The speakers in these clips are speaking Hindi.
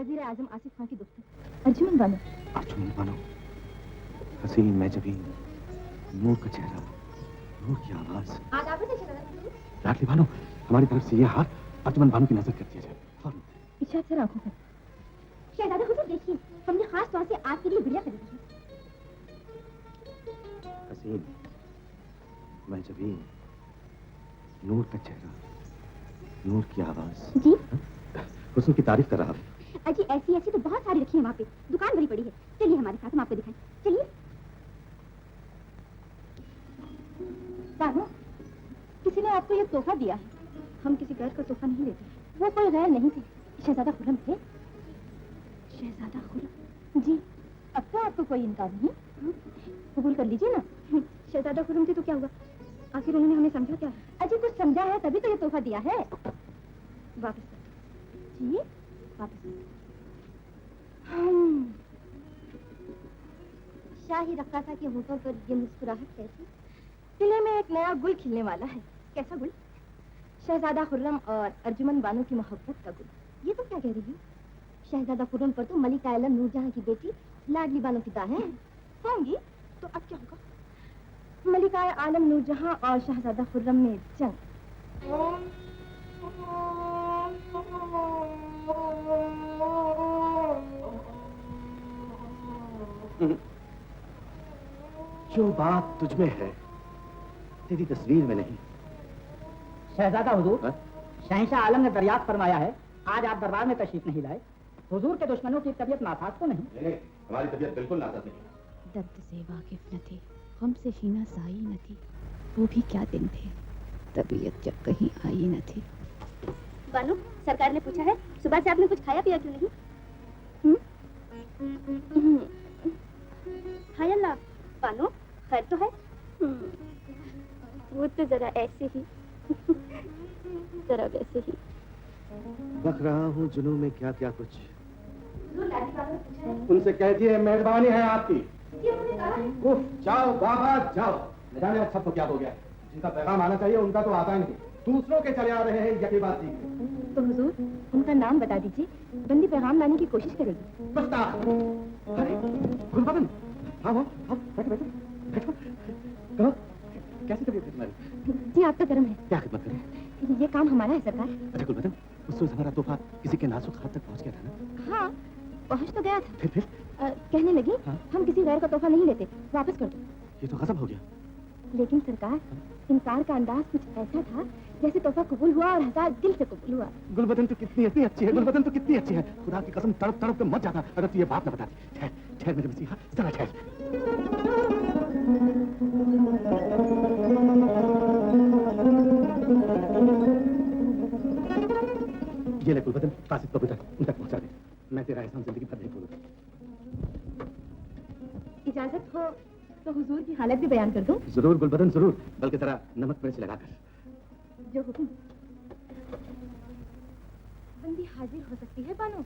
वज़ीर आज़म आसिफ खान की दोस्त अर्जुमन बानो। अर्जुमन बानो, हसीन मैं जबी, नूर का चेहरा, नूर की आवाज। लाडली बानो, हमारी तरफ से ये हार अर्जुमन बानो की नजर कर दिया जाए फौरन। पीछे आप जरा आंखों पर। शहजादा हुजूर देखिए, हमने खास तौर से आपके लिए गुड़िया खरीदी है। हसीन मैं जबी, नूर का चेहरा, नूर की आवाज। जी हुस्न की तारीफ कर रहा हूँ। अजी ऐसी ऐसी तो बहुत सारी रखी है वहाँ पे, दुकान भरी पड़ी है। चलिए हमारे साथ, हम आपको दिखाएं। चलिए। बानो, किसी ने आपको ये तोहफा दिया है। हम किसी गैर का तोहफा नहीं लेते। वो कोई गैर नहीं थे, शहजादा खुर्रम थे। शहजादा खुर्रम? जी। अब तो आपको कोई इनकार नहीं। कबूल कर लीजिए ना। शहजादा खुर्रम थे तो क्या हुआ, आखिर उन्होंने हमें समझा क्या? अजी कुछ समझा है तभी तो ये तोहफा दिया है। वापस जी, वापस। शाही रक्कासा के होठों पर ये मुस्कुराहट कैसी? किले में एक नया गुल खिलने वाला है। कैसा गुल? शहजादा खुर्रम और अर्जुमन बानो की मोहब्बत का गुल। ये तो क्या कह रही है? शहजादा खुर्रम पर तो मलिका आलम नूरजहां की बेटी लाडली बानो फिदा है। होंगी तो अब क्या होगा? मलिका आलम नूरजहां और शहजादा खुर्रम में जंग। जो बात तुझमें है, तेरी तस्वीर में नहीं। शहजादा हुजूर, शहंशाह आलम ने दरियाफ्त फरमाया है, आज आप दरबार में तशरीफ नहीं लाए। हुजूर के दुश्मनों की तबीयत नासाज तो नहीं? नहीं, हमारी तबीयत बिल्कुल नासाज नहीं। दर्द से वाकिफ न थे, गम से शीना साई न थी। वो भी क्या दिन थे, तबीयत जब कहीं आई न थी। बानो, सरकार ने पूछा है सुबह से आपने कुछ खाया पिया क्यों नहीं? हाय अल्लाह, बानो खैर तो है? वो तो जरा ऐसे ही जरा वैसे ही बक रहा हूँ जुनून में क्या क्या कुछ। उनसे कह दिए मेहरबानी है आपकी। उफ, जाओ बाबा जाओ। न जाने अब सबको क्या हो गया। जिनका पैगाम आना चाहिए उनका तो आता नहीं, दूसरों के चले आ रहे हैं। यही बात सीख तो हुजूर उनका नाम बता दीजिए, बंदी पैगाम लाने की कोशिश करेगी। बस्ता। अरे गुलबदन, हाँ बैठो बैठो बैठो। कहो कैसी तबीयत है तुम्हारी? जी आपका कर्म है। क्या खिदमत करें? ये काम हमारा है सरकार। अच्छा गुलबदन, उस रोज हमारा तोहफा किसी के नाजुक हाथ तक पहुंच गया था ना? हाँ पहुंच तो गया था। फिर कहने लगी हाँ? हम किसी गैर का तोहफा नहीं लेते, वापस कर दो। ये तो गजब हो गया। लेकिन सरकार, इनकार का अंदाज कुछ ऐसा था जैसे तोहफा कबूल हुआ और हजार दिल से कबूल हुआ। गुलबदन तो कितनी अच्छी है, गुलबदन तो कितनी अच्छी है। खुदा की कसम तड़प तड़प के मत जाता अगर तू ये बात न बताती। ठहर ठहर मेरे मसीहा, जरा ठहर। ये ले गुलबदन, कासिद कबूतर उन तक पहुंचा दे। मैं तेरा एहसान जिंदगी भर नहीं भूलूंगा। इजाजत हो तो हुजूर की हालत भी बयान कर दूं? जरूर गुलबदन जरूर, बल्कि जरा नमक मिर्च लगाकर। जो हुक्म। बंदी हाजिर हो सकती है बानो?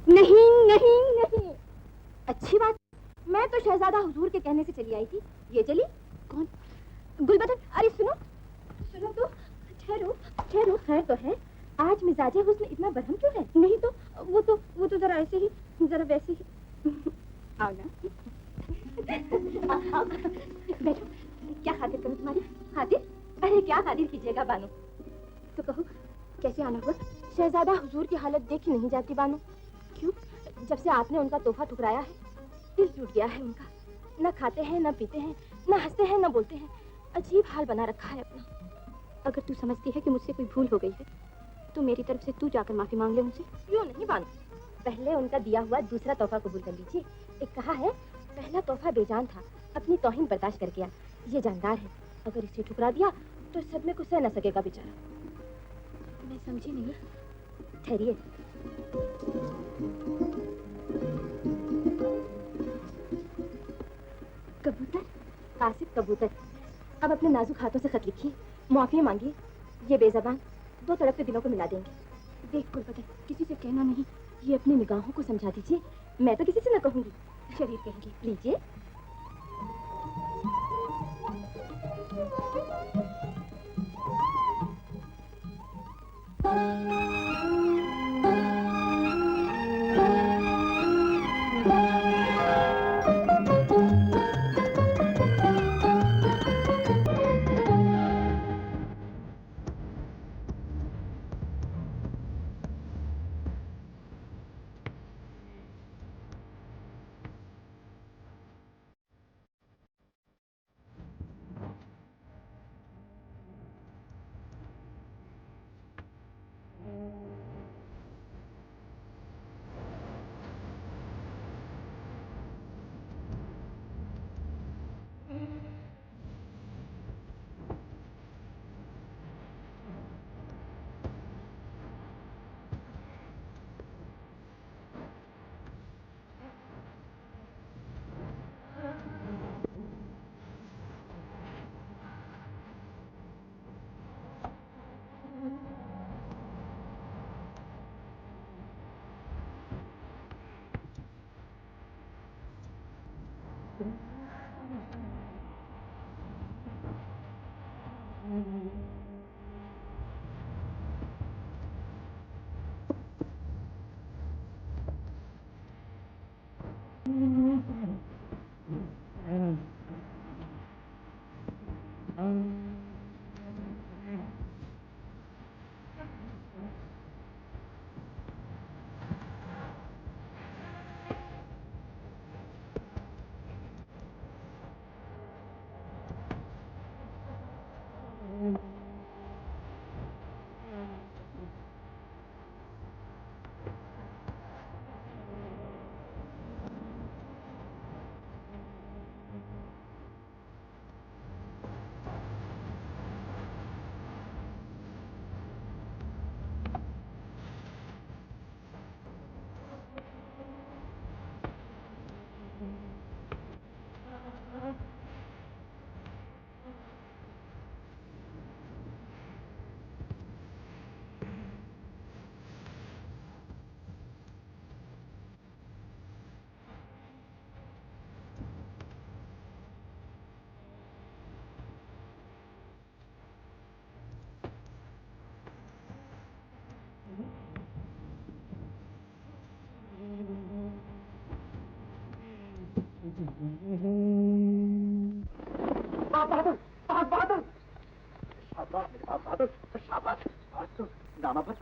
नहीं नहीं नहीं। अच्छी बात, मैं तो शहजादा हुजूर के कहने से चली आई थी। ये चली कौन? गुलबदन, अरे सुनो सुनो तो। ठहरो ठहरो, खैर तो है? आज मिजाजे हुस्न इतना बरहम क्यों है? नहीं तो वो तो जरा ऐसे ही जरा वैसे ही। आओ ना बैठो। क्या खातिर करूं तुम्हारी? खातिर? अरे क्या खातिर कीजिएगा बानो। तो कहो कैसे आना हुआ? शहजादा हुजूर की हालत देखी नहीं जाती बानो। क्यों? जब से आपने उनका तोहफा ठुकराया है, दिल टूट गया है उनका। न खाते हैं, न पीते हैं, न हंसते हैं, न बोलते हैं। अजीब हाल बना रखा है अपना। अगर तू समझती है कि मुझसे कोई भूल हो गई है तो मेरी तरफ से तू जाकर माफी मांग ले उनसे। क्यों नहीं बानो, पहले उनका दिया हुआ दूसरा तोहफा कबूल कर लीजिए। एक कहा है, पहला तोहफा बेजान था, अपनी तौहीन बर्दाश्त कर गया। ये जानदार है, अगर इसे ठुकरा दिया तो सदमे को सह न सकेगा बेचारा। मैं समझी नहीं। ठहरिए। कबूतर, कासिद कबूतर, अब अपने नाजुक हाथों से खत लिखिए, मुआफी मांगिए। ये बेज़बान दो तड़पते दिलों को मिला देंगे। देख गुलबदन, किसी से कहना नहीं, ये अपनी निगाहों को समझा दीजिए। मैं तो किसी से न कहूंगी, शरीर कहेंगे। लीजिए।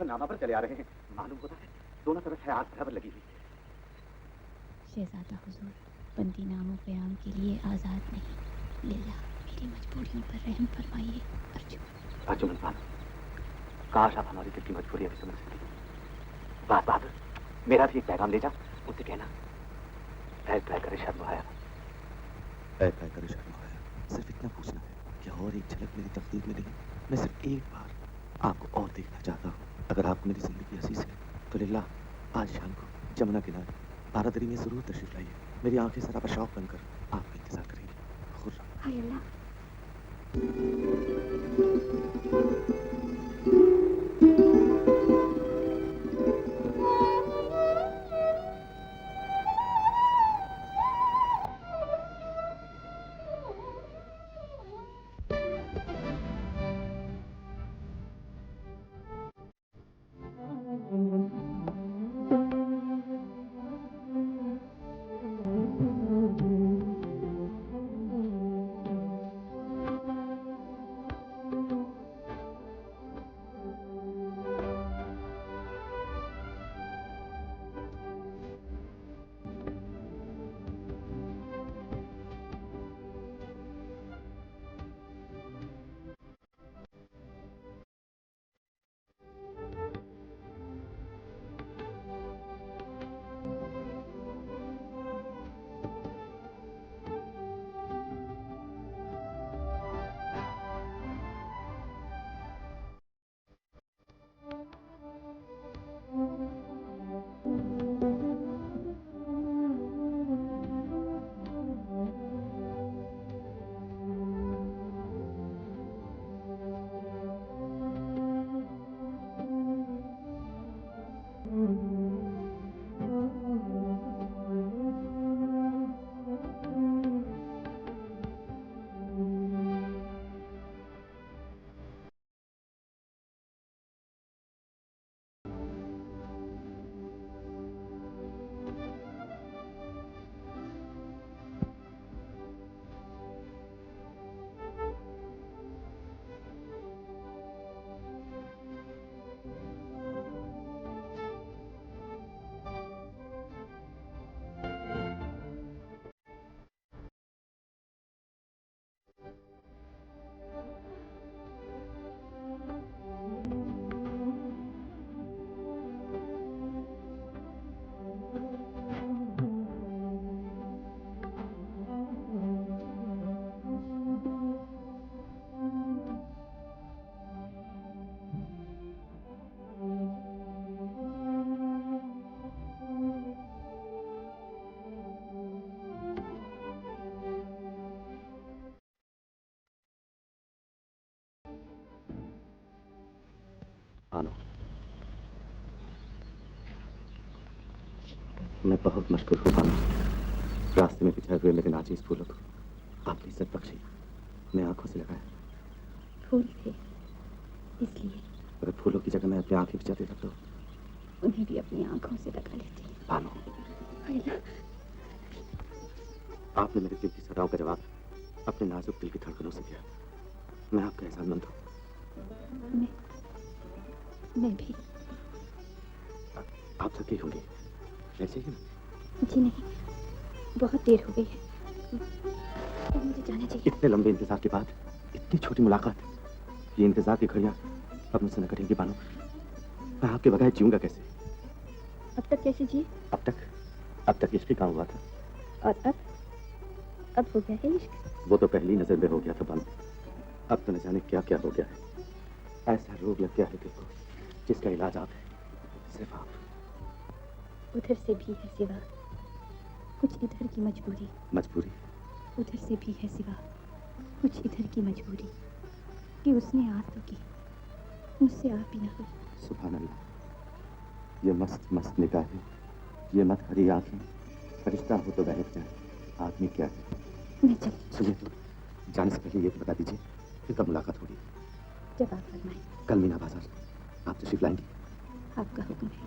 नामा पर चले आ रहे हैं। मालूम होता है दोनों तरफ है आग बराबर लगी हुई। शहजादा हुजूर, बंदी नामो क़याम के लिए आज़ाद नहीं। लिल्लाह मेरी मजबूरियों पर रहम फरमाइए। अर्जुमन बानो, काश आप हमारी दिल की मजबूरी अभी समझ सकती। बात बहादुर, मेरा भी एक पैगाम ले जा, उनसे कहना ऐ करे शर्माया, ऐ करे शर्माया। सिर्फ इतना पूछना है कि और एक झलक मेरी तकदीर में नहीं। मैं सिर्फ एक बार आपको और देखना चाहता हूँ। अगर आपको मेरी जिंदगी हसीस है तो लिल्लाह आज शाम को जमुना किनारे बारादरी में जरूर तशरीफ लाइए। मेरी आंखें सरापा शौक बनकर आपका इंतजार करेंगी। खुर्रम। हाय अल्लाह। आनो, मैं बहुत मशहूर हूँ बानो। रास्ते में बिछाए हुए मेरे नाचीज फूलों को आपकी इज्जत बख्शी मैं आंखों से लगाया। फूल थे इसलिए। अगर फूलों की जगह मैं अपनी आंखें बिछा देता तो उन्हें भी अपनी आंखों से लगा लेती। बानो, आपने मेरे दिल की सदाओं का जवाब अपने नाजुक दिल की धड़कनों से दिया। मैं आपका एहसानमंद हूँ। मैं भी। आप थकी होंगी, ऐसे ही ना? जी नहीं, बहुत देर हो गई है, मुझे जाना चाहिए। इतने लंबे इंतजार के बाद इतनी छोटी मुलाकात, ये इंतजार की घड़ियां अब मुझसे न कटेंगी बानो। मैं आपके बगैर जीऊंगा कैसे? अब तक कैसे जिए? अब तक इश्क काम हुआ था। और अब हो गया है इश्क। वो तो पहली नजर में हो गया था बानो। अब तो न जाने क्या क्या हो गया है। ऐसा रोग लग गया है दिल को जिसका इलाज आप है, सिर्फ आप। उधर से भी है सिवा कुछ इधर की मजबूरी। मजबूरी? उधर से भी है सिवा कुछ इधर की मजबूरी कि उसने आस तो की, मुझसे आप ही ना हुई। सुभान अल्लाह, ये मस्त मस्त निगाहें, ये मत खरी आंखें, फरिश्ता हो तो बहक जाए, आदमी क्या है? मैं चलती। सुनिए तो, जाने से पहले ये तो बता दीजिए फिर कब मुलाकात होगी? जब आप फरमाएं। कल मीना बाजार आप तशरीफ लाएंगी? आपका हुक्म है,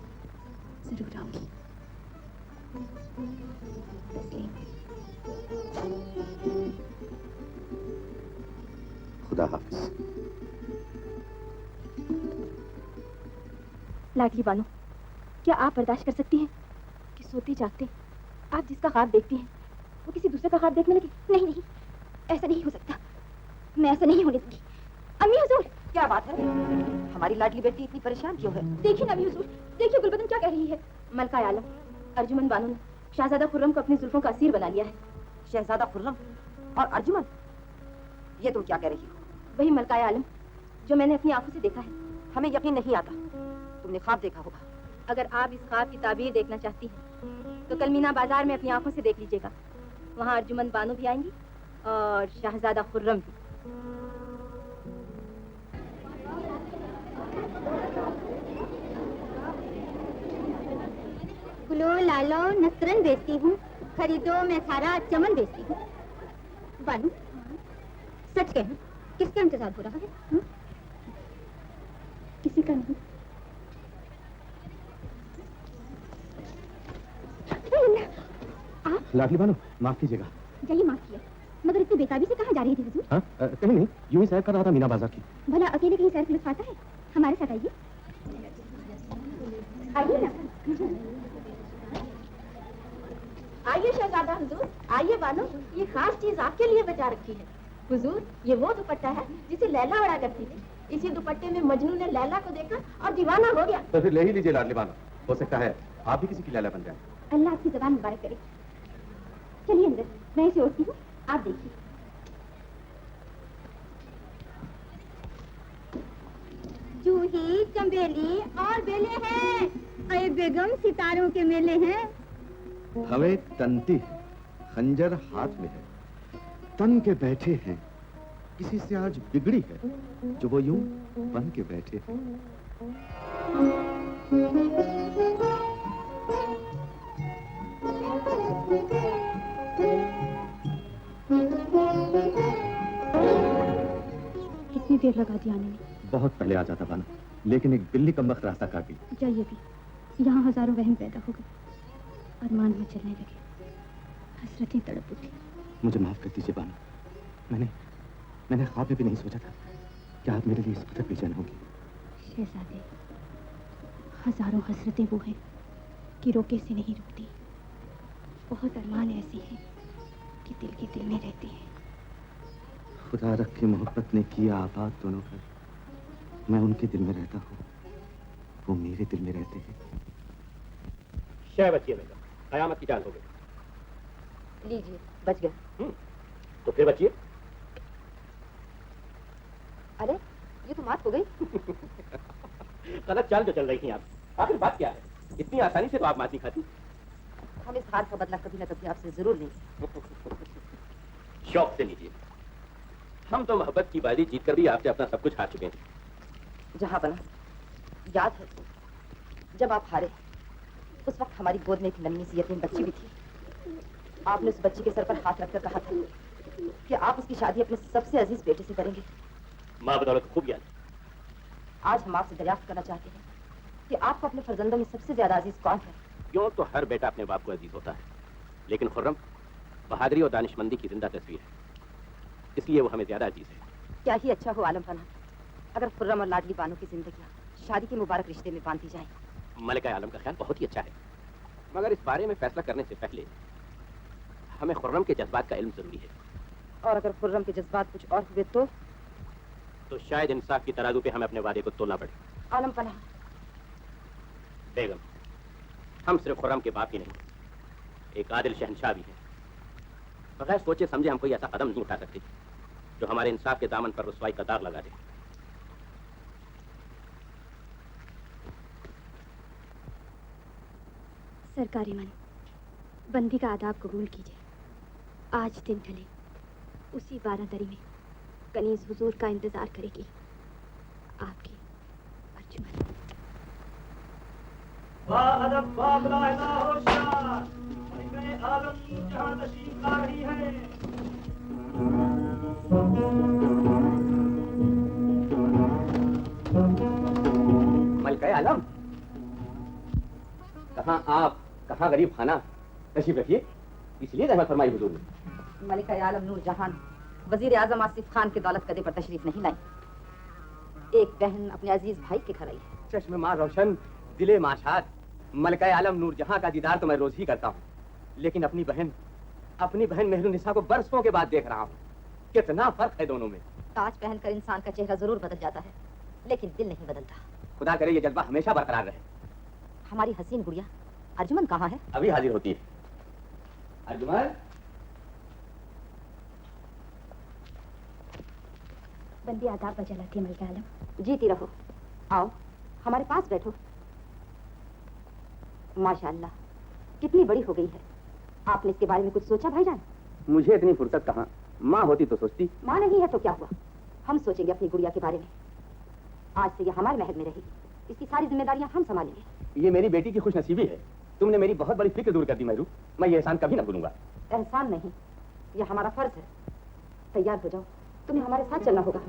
जरूर आऊंगी। खुदा हाफिज। लाडली बानो, क्या आप बर्दाश्त कर सकती हैं कि सोते जागते आप जिसका ख्वाब देखती हैं वो किसी दूसरे का ख्वाब देखने लगे? नहीं नहीं, ऐसा नहीं हो सकता। मैं ऐसा नहीं होने दूंगी। अम्मी हुजूर, क्या बात है? हमारी लाडली बेटी इतनी परेशान क्यों है? देखिए ना अम्मी हुजूर, देखिए गुलबदन क्या कह रही है। मलका आलम, अर्जुमन बानो ने शहजादा खुर्रम को अपनी जुल्फों का असीर बना लिया है। शहजादा खुर्रम और अर्जुमन, ये तुम क्या कह रही हो? वही मलका आलम जो मैंने अपनी आंखों से देखा है। हमें यकीन नहीं आता, तुमने ख्वाब देखा होगा। अगर आप इस ख्वाब की ताबीर देखना चाहती हैं तो कल मीना बाजार में अपनी आंखों से देख लीजिएगा। वहाँ अर्जुमन बानो भी आएंगी और शहजादा खुर्रम भी। गुलो लालो नसरन बेचती हूँ, खरीदो मैं सारा चमन बेचती हूँ। बानू, सच कहूँ, किसका इंतजार हो रहा है? किसी का नहीं। आप लाडली बानो, माफ कीजिएगा। जाइए, माफ किया, मगर इतनी बेताबी से कहाँ जा रही थी हुजूर? हाँ, कहीं नहीं, यूं ही सैर कर रहा था मीना बाजार की। भला अकेले कहीं सैर के लुत्फ आता है? हमारे साथ आइए। आइए ना। आइए शहजादा हुजूर, आइए बानो, ये खास चीज आपके लिए बचा रखी है। हुजूर, ये वो दुपट्टा है जिसे लैला उड़ा करती थी। इसी दुपट्टे में मजनू ने लैला को देखा और दीवाना हो गया। तो फिर ले ही लीजिए लाडली बानो, हो सकता है आप भी किसी की लैला बन जाए। अल्लाह आपकी ज़बान मुबारक करे। चलिए अंदर, मैं इसे ओढ़ती हूँ, आप देखिए। जूही, चंबेली और बेले हैं। अरे बेगम, सितारों के मेले हैं। हमें तनती है, खंजर हाथ में है, तन के बैठे हैं, किसी से आज बिगड़ी है जो वो यूं बन के बैठे हैं। कितनी देर लगा दी आने में? बहुत पहले आ जाता बानो, लेकिन एक बिल्ली कमबख्त रास्ता काट गई। जाइए भी, यहाँ हजारों वहम पैदा हो गए, अरमान मचलने लगे, हसरतें तड़प उठी। मुझे माफ कर दीजिए बानो, मैंने ख्वाब में भी नहीं सोचा था कि आप मेरे लिए इस कदर बेचैन होंगी। शहजादे, हजारों हसरतें वो हैं कि रोके से नहीं रुकती। बहुत अरमान ऐसे हैं कि दिल के दिल में रहते हैं। खुदा रख के मोहब्बत ने किया आबाद दोनों घर, मैं उनके दिल में रहता हूँ, वो मेरे दिल में रहते हैं। शह बचिए बेगम, कयामत की जान हो गई। लीजिए, बच गए। तो फिर बचिए। अरे, ये तो मात हो गई। गलत चाल जो चल रही थी आप, आखिर बात क्या है? इतनी आसानी से तो आप मात नहीं खाती। हम इस हार का बदला कभी न कभी आपसे जरूर लेंगे। शौक से लीजिए, हम तो मोहब्बत की बाजी जीतकर भी आपसे अपना सब कुछ हार चुके हैं। जहाँ बना, याद है जब आप हारे उस वक्त हमारी गोद में एक नन्ही सी यतीम बच्ची भी थी। आपने उस बच्ची के सर पर हाथ रखकर कहा था कि आप उसकी शादी अपने सबसे अजीज बेटे से करेंगे। माँ बदौलत खूब याद है। आज हम आपसे दरियाफ्त करना चाहते हैं कि आपको अपने फर्जंदों में सबसे ज्यादा अजीज कौन है? क्यों तो हर बेटा अपने बाप को अजीज होता है, लेकिन खुर्रम बहादुरी और दानिशमंदी की जिंदा तस्वीर है, इसलिए वो हमें ज्यादा अजीज है। क्या ही अच्छा हो आलम पना अगर खुर्रम और लाडली बानो की जिंदगी शादी के मुबारक रिश्ते में बांधी जाए। मलिका आलम का ख्याल बहुत ही अच्छा है, मगर इस बारे में फैसला करने से पहले हमें खुर्रम के जज्बात का इल्म जरूरी है। और अगर खुर्रम के जज्बात कुछ और हुए तो शायद इंसाफ की तराजू पे हमें अपने वादे को तोलना पड़े। आलम पना बेगम, हम सिर्फ खुर्रम के बाप ही नहीं, एक आदिल शहंशाह भी हैं। बगैर सोचे समझे हम कोई ऐसा कदम नहीं उठा सकते जो हमारे इंसाफ के दामन पर रुसवाई का दाग लगा दे। सरकारी मन, बंदी का आदाब कबूल कीजिए। आज दिन ढले उसी 12 दरी में कनीज हुजूर का इंतजार करेगी आपकी अर्जुमन। मलिका आलम, कहाँ आप कहाँ गरीब खाना, तशरीफ रखिए। इसलिए रहमत फरमाई हुजूर ने। मलिका आलम नूर जहान वजीर आजम आसिफ खान के दौलत कदे पर तशरीफ नहीं लाई। एक बहन अपने अजीज भाई के घर आई है। चश्मे माँ रोशन, दिले माशात। मलिका आलम नूर जहां का दीदार तो मैं रोज ही करता हूँ, लेकिन अपनी बहन मेहरुन्निसा को बरसों के बाद देख रहा हूँ। कितना फर्क है दोनों में। ताज पहनकर इंसान का चेहरा जरूर बदल जाता है, लेकिन दिल नहीं बदलता। खुदा करे ये जज्बा हमेशा बरकरार रहे। हमारी हसीन गुड़िया अर्जुमन कहाँ है? अभी हाजिर होती है। अर्जुमन, बंदी आदाब बजा लाती है मलिका आलम। जीती रहो। आओ हमारे पास बैठो। माशाअल्लाह कितनी बड़ी हो गई है। आपने इसके बारे में कुछ सोचा भाईजान? मुझे इतनी फुर्सत कहाँ, माँ होती तो सोचती। माँ नहीं है तो क्या हुआ, हम सोचेंगे अपनी गुड़िया के बारे में। आज से ये हमारे महल में रहेगी, इसकी सारी जिम्मेदारियां हम संभालेंगे। ये मेरी बेटी की खुशनसीबी है। तुमने मेरी बहुत बड़ी फिक्र दूर कर दी महरू। मैं ये एहसान कभी ना भूलूंगा। एहसान नहीं, ये हमारा फर्ज है। तैयार हो जाओ, तुम्हें हमारे साथ चलना होगा।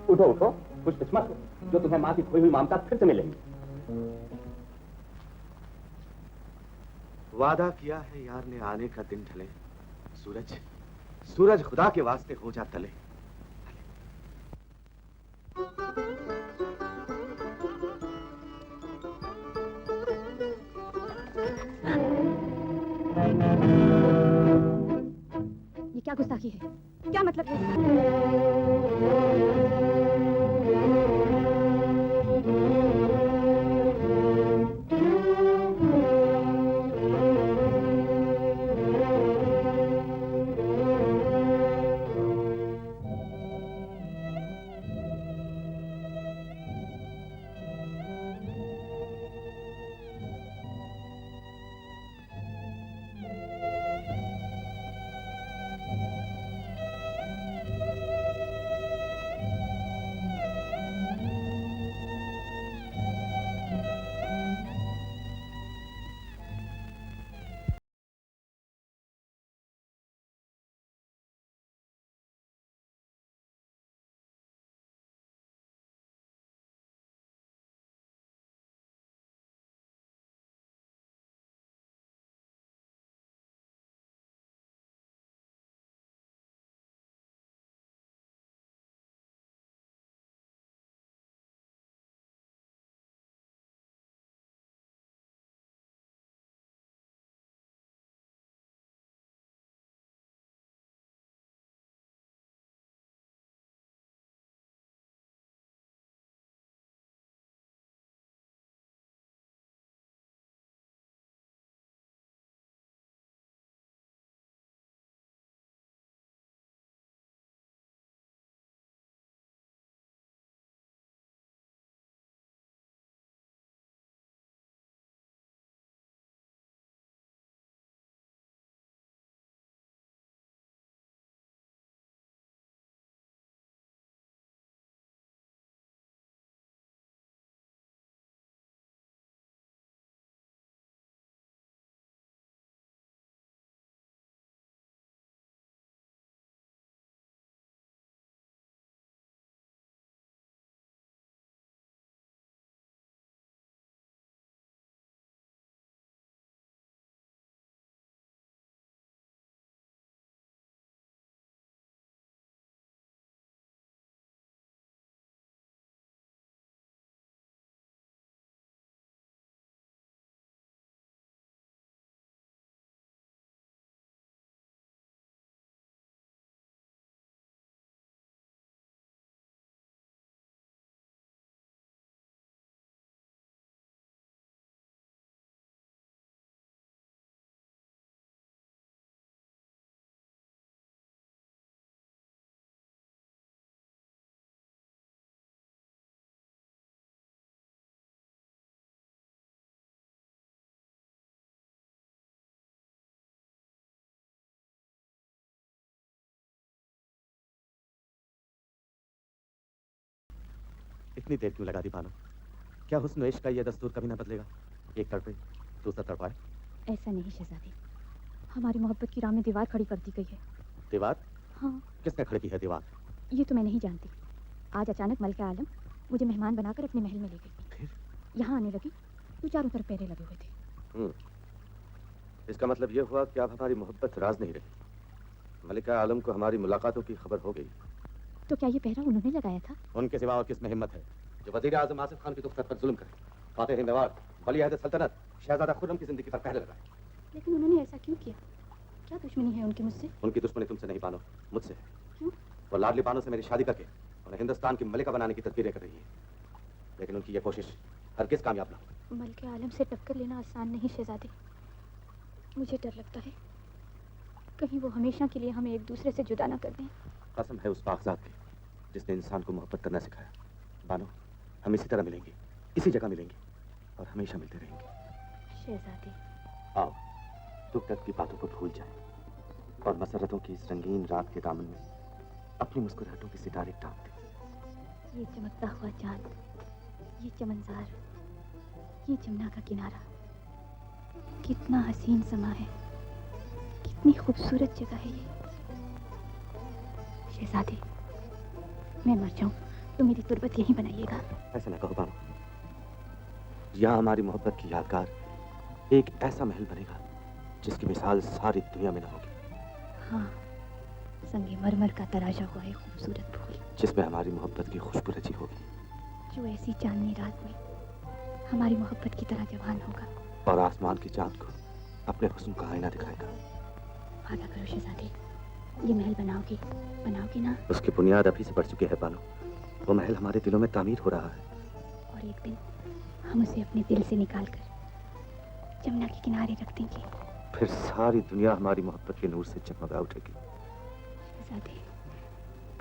उठो उठो, खुशकिस्मत हो जो तुम्हें माँ की खोई हुई ममता फिर से मिलेगी। वादा किया है यार ने आने का दिन ढले, सूरज खुदा के वास्ते हो जा तले। ये क्या गुस्ताखी है? क्या मतलब है? इतनी देर क्यों लगा दी बानो? क्या हुस्न इश्क का यह दस्तूर कभी ना बदलेगा? एक तड़पे दूसरा तड़पाए। ऐसा नहीं शहजादी, हमारी मोहब्बत की राह में दीवार खड़ी कर दी गई है। दीवार? हाँ। किसने खड़ी की है दीवार? ये तो मैं नहीं जानती। आज अचानक मलिका आलम मुझे मेहमान बनाकर अपने महल में ले गई। फिर? यहाँ आने लगी तो चारों तरफ पहरे लगे हुए थे। इसका मतलब यह हुआ कि अब हमारी मोहब्बत राज नहीं रही। मलिका आलम को हमारी मुलाकातों की खबर हो गई। तो क्या ये पहरा उन्होंने लगाया था? उनके सिवा और किसमें हिम्मत है जो वजीर आजम आसिफ खान की दुख्तर पर जुल्म करे, फातेह मेवाड़, वली अहद सल्तनत, शहजादा खुर्रम की जिंदगी पर पहरे लगाए। लेकिन उन्होंने ऐसा क्यों किया? क्या दुश्मनी है उनकी मुझसे? उनकी दुश्मनी तुमसे नहीं बानो, मुझसे है। क्यों? वो लाडली बानो से मेरी शादी करके उन्हें हिंदुस्तान की मलिका बनाने की तदबीरें कर रही है, लेकिन उनकी ये कोशिश हरगिज कामयाब ना हो। मलिका आलम से टक्कर लेना आसान नहीं शहजादी। मुझे डर लगता है कहीं वो हमेशा के लिए हमें एक दूसरे से जुदा ना कर दें। कसम है उस पाकज़ात की जिसने इंसान को मोहब्बत करना सिखाया। बानो, हम इसी तरह मिलेंगे, इसी जगह मिलेंगे और हमेशा मिलते रहेंगे। शहजादी, आओ दुख दर्द की बातों को भूल जाएं और मसरतों की इस रंगीन रात के दामन में अपनी मुस्कुराहटों के सितारे टांग दें। ये चमकता हुआ चांद, ये चमनजार, ये जमुना का किनारा, कितना हसीन समा है, कितनी खूबसूरत जगह है ये। शहजादी, मैं मर जाऊं तो मेरी तुरबत यहीं बनाइएगा। ऐसा ना कहो बानो, यहाँ हमारी मोहब्बत की यादगार एक ऐसा महल बनेगा जिसकी मिसाल सारी दुनिया में ना होगी। हाँ, संगे मरमर का तराशा हुआ है खूबसूरत फूल, जिसमें हमारी मोहब्बत की खुशबू रची होगी, जो ऐसी चांदनी रात में हमारी मोहब्बत की तरह जवान होगा और आसमान की चांद को अपने हुस्न का आईना दिखाएगा। वादा करो शहजादी, ये महल बनाओगी, बनाओगी ना? उसकी बुनियाद अभी से पड़ चुकी है बानो। वो महल हमारे दिलों में तामीर हो रहा है और एक दिन हम उसे अपने दिल से निकालकर जमुना के किनारे रख देंगे। फिर सारी दुनिया हमारी मोहब्बत के नूर से जगमगा उठेगी। शहजादी,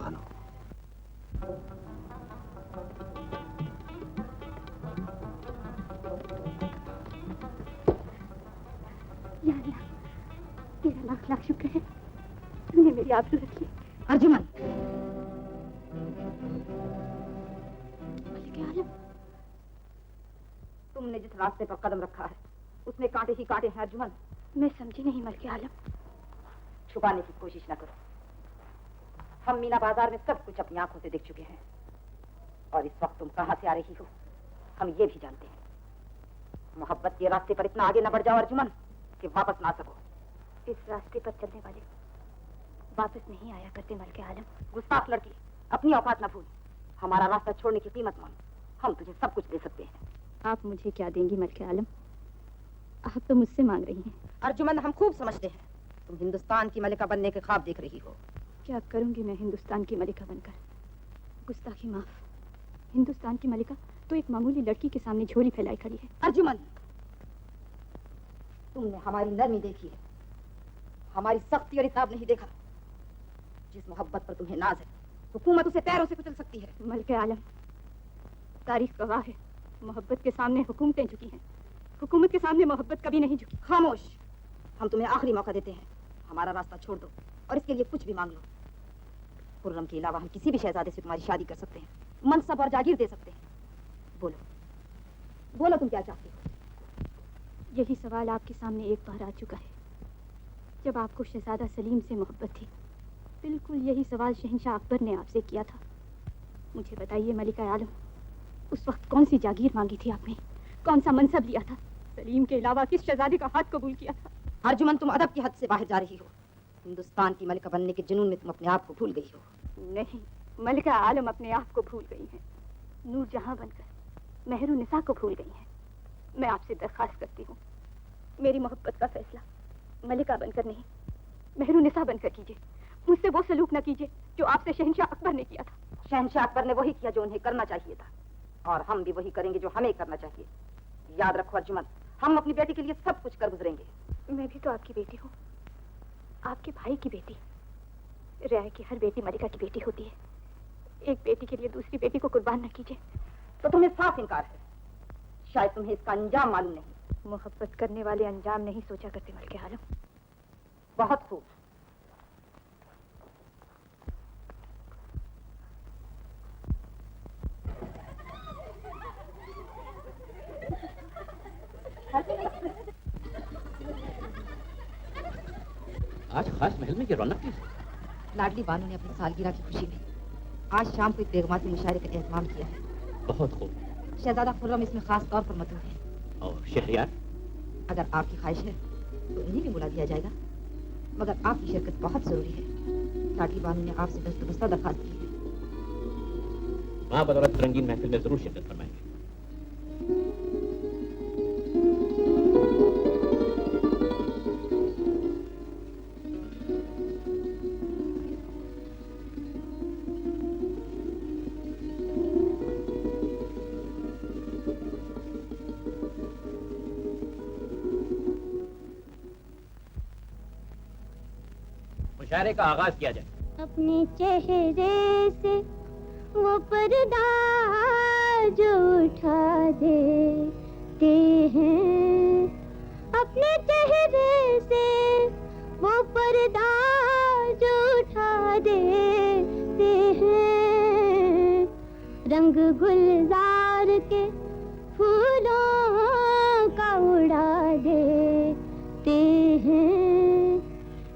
बानो, या अल्लाह, तेरा लाख लाख शुक्र है, तूने मेरी आबरू रखी। अर्जुमन, मलिका आलम, तुमने जिस रास्ते पर कदम रखा है उसमें कांटे ही कांटे हैं अर्जुमन। मैं समझी नहीं मलिका आलम। छुपाने की कोशिश न करो। हम मीना बाजार में सब कुछ अपनी आंखों से देख चुके हैं और इस वक्त तुम कहां से आ रही हो हम ये भी जानते हैं। मोहब्बत के रास्ते पर इतना आगे न बढ़ जाओ अर्जुमन कि वापस ना सको। इस रास्ते पर चलने वाले वापस नहीं आया करते मलिका आलम। गुस्ताख लड़की, अपनी औकात न भूल। हमारा रास्ता छोड़ने की कीमत मान। हम तुझे सब कुछ दे सकते हैं। आप मुझे क्या देंगी मलिका आलम? आप तो मुझसे मांग रही हैं। अर्जुमन, हम खूब समझते हैं तुम हिंदुस्तान की मलिका बनने के ख्वाब देख रही हो। क्या करूंगी मैं हिंदुस्तान की मलिका बनकर? गुस्ताखी माफ। हिंदुस्तान की मलिका तो एक मामूली लड़की के सामने झोली फैलाई खड़ी है। अर्जुमन, तुमने हमारी नरमी देखी है, हमारी सख्ती और इताब नहीं देखा। जिस मोहब्बत पर तुम्हें नाज है हुकूमत उसे पैरों से कुचल सकती है। मलिका आलम, तारीख गवाह है, मोहब्बत के सामने हुकूमतें झुकी हैं, हुकूमत के सामने मोहब्बत कभी नहीं झुकी। खामोश, हम तुम्हें आखिरी मौका देते हैं। हमारा रास्ता छोड़ दो और इसके लिए कुछ भी मांग लो। खुर्रम के अलावा हम किसी भी शहजादे से तुम्हारी शादी कर सकते हैं, मनसब और जागीर दे सकते हैं। बोलो बोलो, तुम क्या चाहते हो? यही सवाल आपके सामने एक बार आ चुका है जब आपको शहजादा सलीम से मोहब्बत थी। बिल्कुल यही सवाल शहंशाह अकबर ने आपसे किया था। मुझे बताइए मलिका आलम, उस वक्त कौन सी जागीर मांगी थी आपने? कौन सा मनसब लिया था? सलीम के अलावा किस शहजादे का हाथ कबूल किया था? अर्जुमन, तुम अदब की हद से बाहर जा रही हो। हिंदुस्तान की मलिका बनने के जुनून में तुम अपने आप को भूल गई हो। नहीं, मलिका आलम अपने आप को भूल गई हैं। नूर जहां बनकर मेहरू निसा को भूल गई हैं। मैं आपसे दरखास्त करती हूँ, मेरी मोहब्बत का फैसला मलिका बनकर नहीं, मेहरू निसा बनकर कीजिए। मुझसे वो सलूक न कीजिए जो आपसे शहंशाह अकबर ने किया था। शहंशाह अकबर ने वही किया जो उन्हें करना चाहिए था, और हम भी वही करेंगे जो हमें करना चाहिए। याद रखो अर्जुमन, हम अपनी बेटी के लिए सब कुछ कर गुजरेंगे। मैं भी तो आपकी बेटी हूँ, आपके भाई की बेटी। रियाया की हर बेटी मलिका की बेटी होती है। एक बेटी के लिए दूसरी बेटी को कुर्बान न कीजिए। तो तुम्हें साफ इनकार है, शायद तुम्हें इसका अंजाम मालूम नहीं। मोहब्बत करने वाले अंजाम नहीं सोचा करते मलिका आलम। बहुत खूब। आज खास महल में ये रौनक थी। लाडली बानो ने अपनी सालगिरह की खुशी में आज शाम को एक बेगमाती मुशायरे का एहतमाम किया है। बहुत खूब। शहजादा खुर्रम इसमें खास तौर पर मदऊं है। और शहरयार? अगर आपकी ख्वाहिश है तो इन्हें भी बुला दिया जाएगा, मगर आपकी शिरकत बहुत जरूरी है। लाडली बानो ने आपसे दस्तबस्ता दरखास्त की है। माँ बदौलत रंगीन महफिल में जरूर शिरकत फरमाएंगे। मुशायरे का आगाज किया जाए। अपने चेहरे से वो पर्दा जो उठा देते हैं, अपने चेहरे से वो पर्दा जो उठा देते हैं, रंग गुलजार के फूलों का उड़ा देते हैं।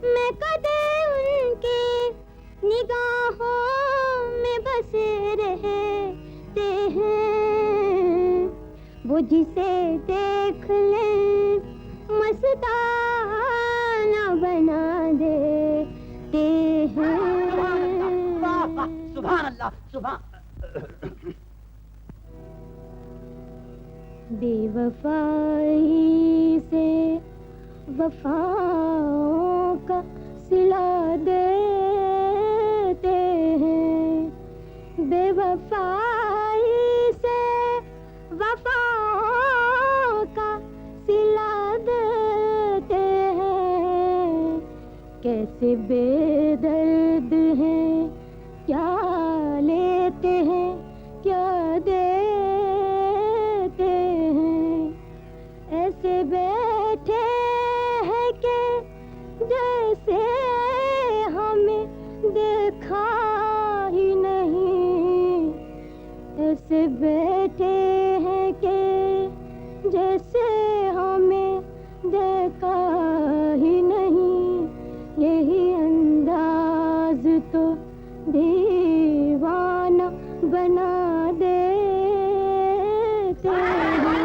मैं कदे उनके निगाहों में बसे रहते हैं, वो जिसे देख ले मस्ताना बना देते हैं। सुभान अल्लाह, सुभान। बेवफाई से वफाओं का सिला देते हैं, बेवफाई से वफाओं का सिला देते हैं। कैसे बेदर्द हैं, क्या लेते हैं, क्या देते हैं। ऐसे बैठे हैं कि जैसे हमें देखा ही नहीं, ऐसे बैठे हैं कि जैसे हमें देखा ही नहीं। यही अंदाज तो दीवाना बना देते हैं।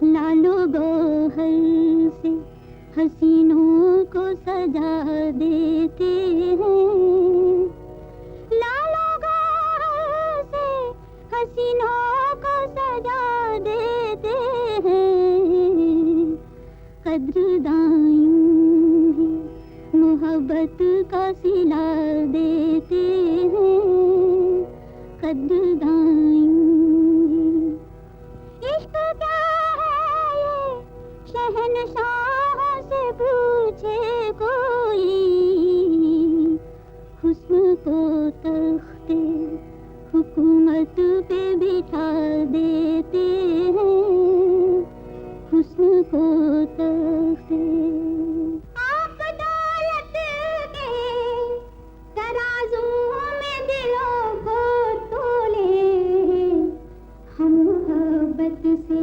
लालो गोहर से हसीनों को सजा देते हैं, लालो गोहर से हसीनों को सजा देते हैं। कद्रदान ही मोहब्बत का सिला देते हैं, कद्रदान। इश्क क्या है ये शहनशाह से पूछे कोई, हुस्न को तख्ते हुकूमत पे बिठा देते हैं, हुस्न को तख्ते। आप दौलत के तराजू में दिलों को तोले, हम मोहब्बत से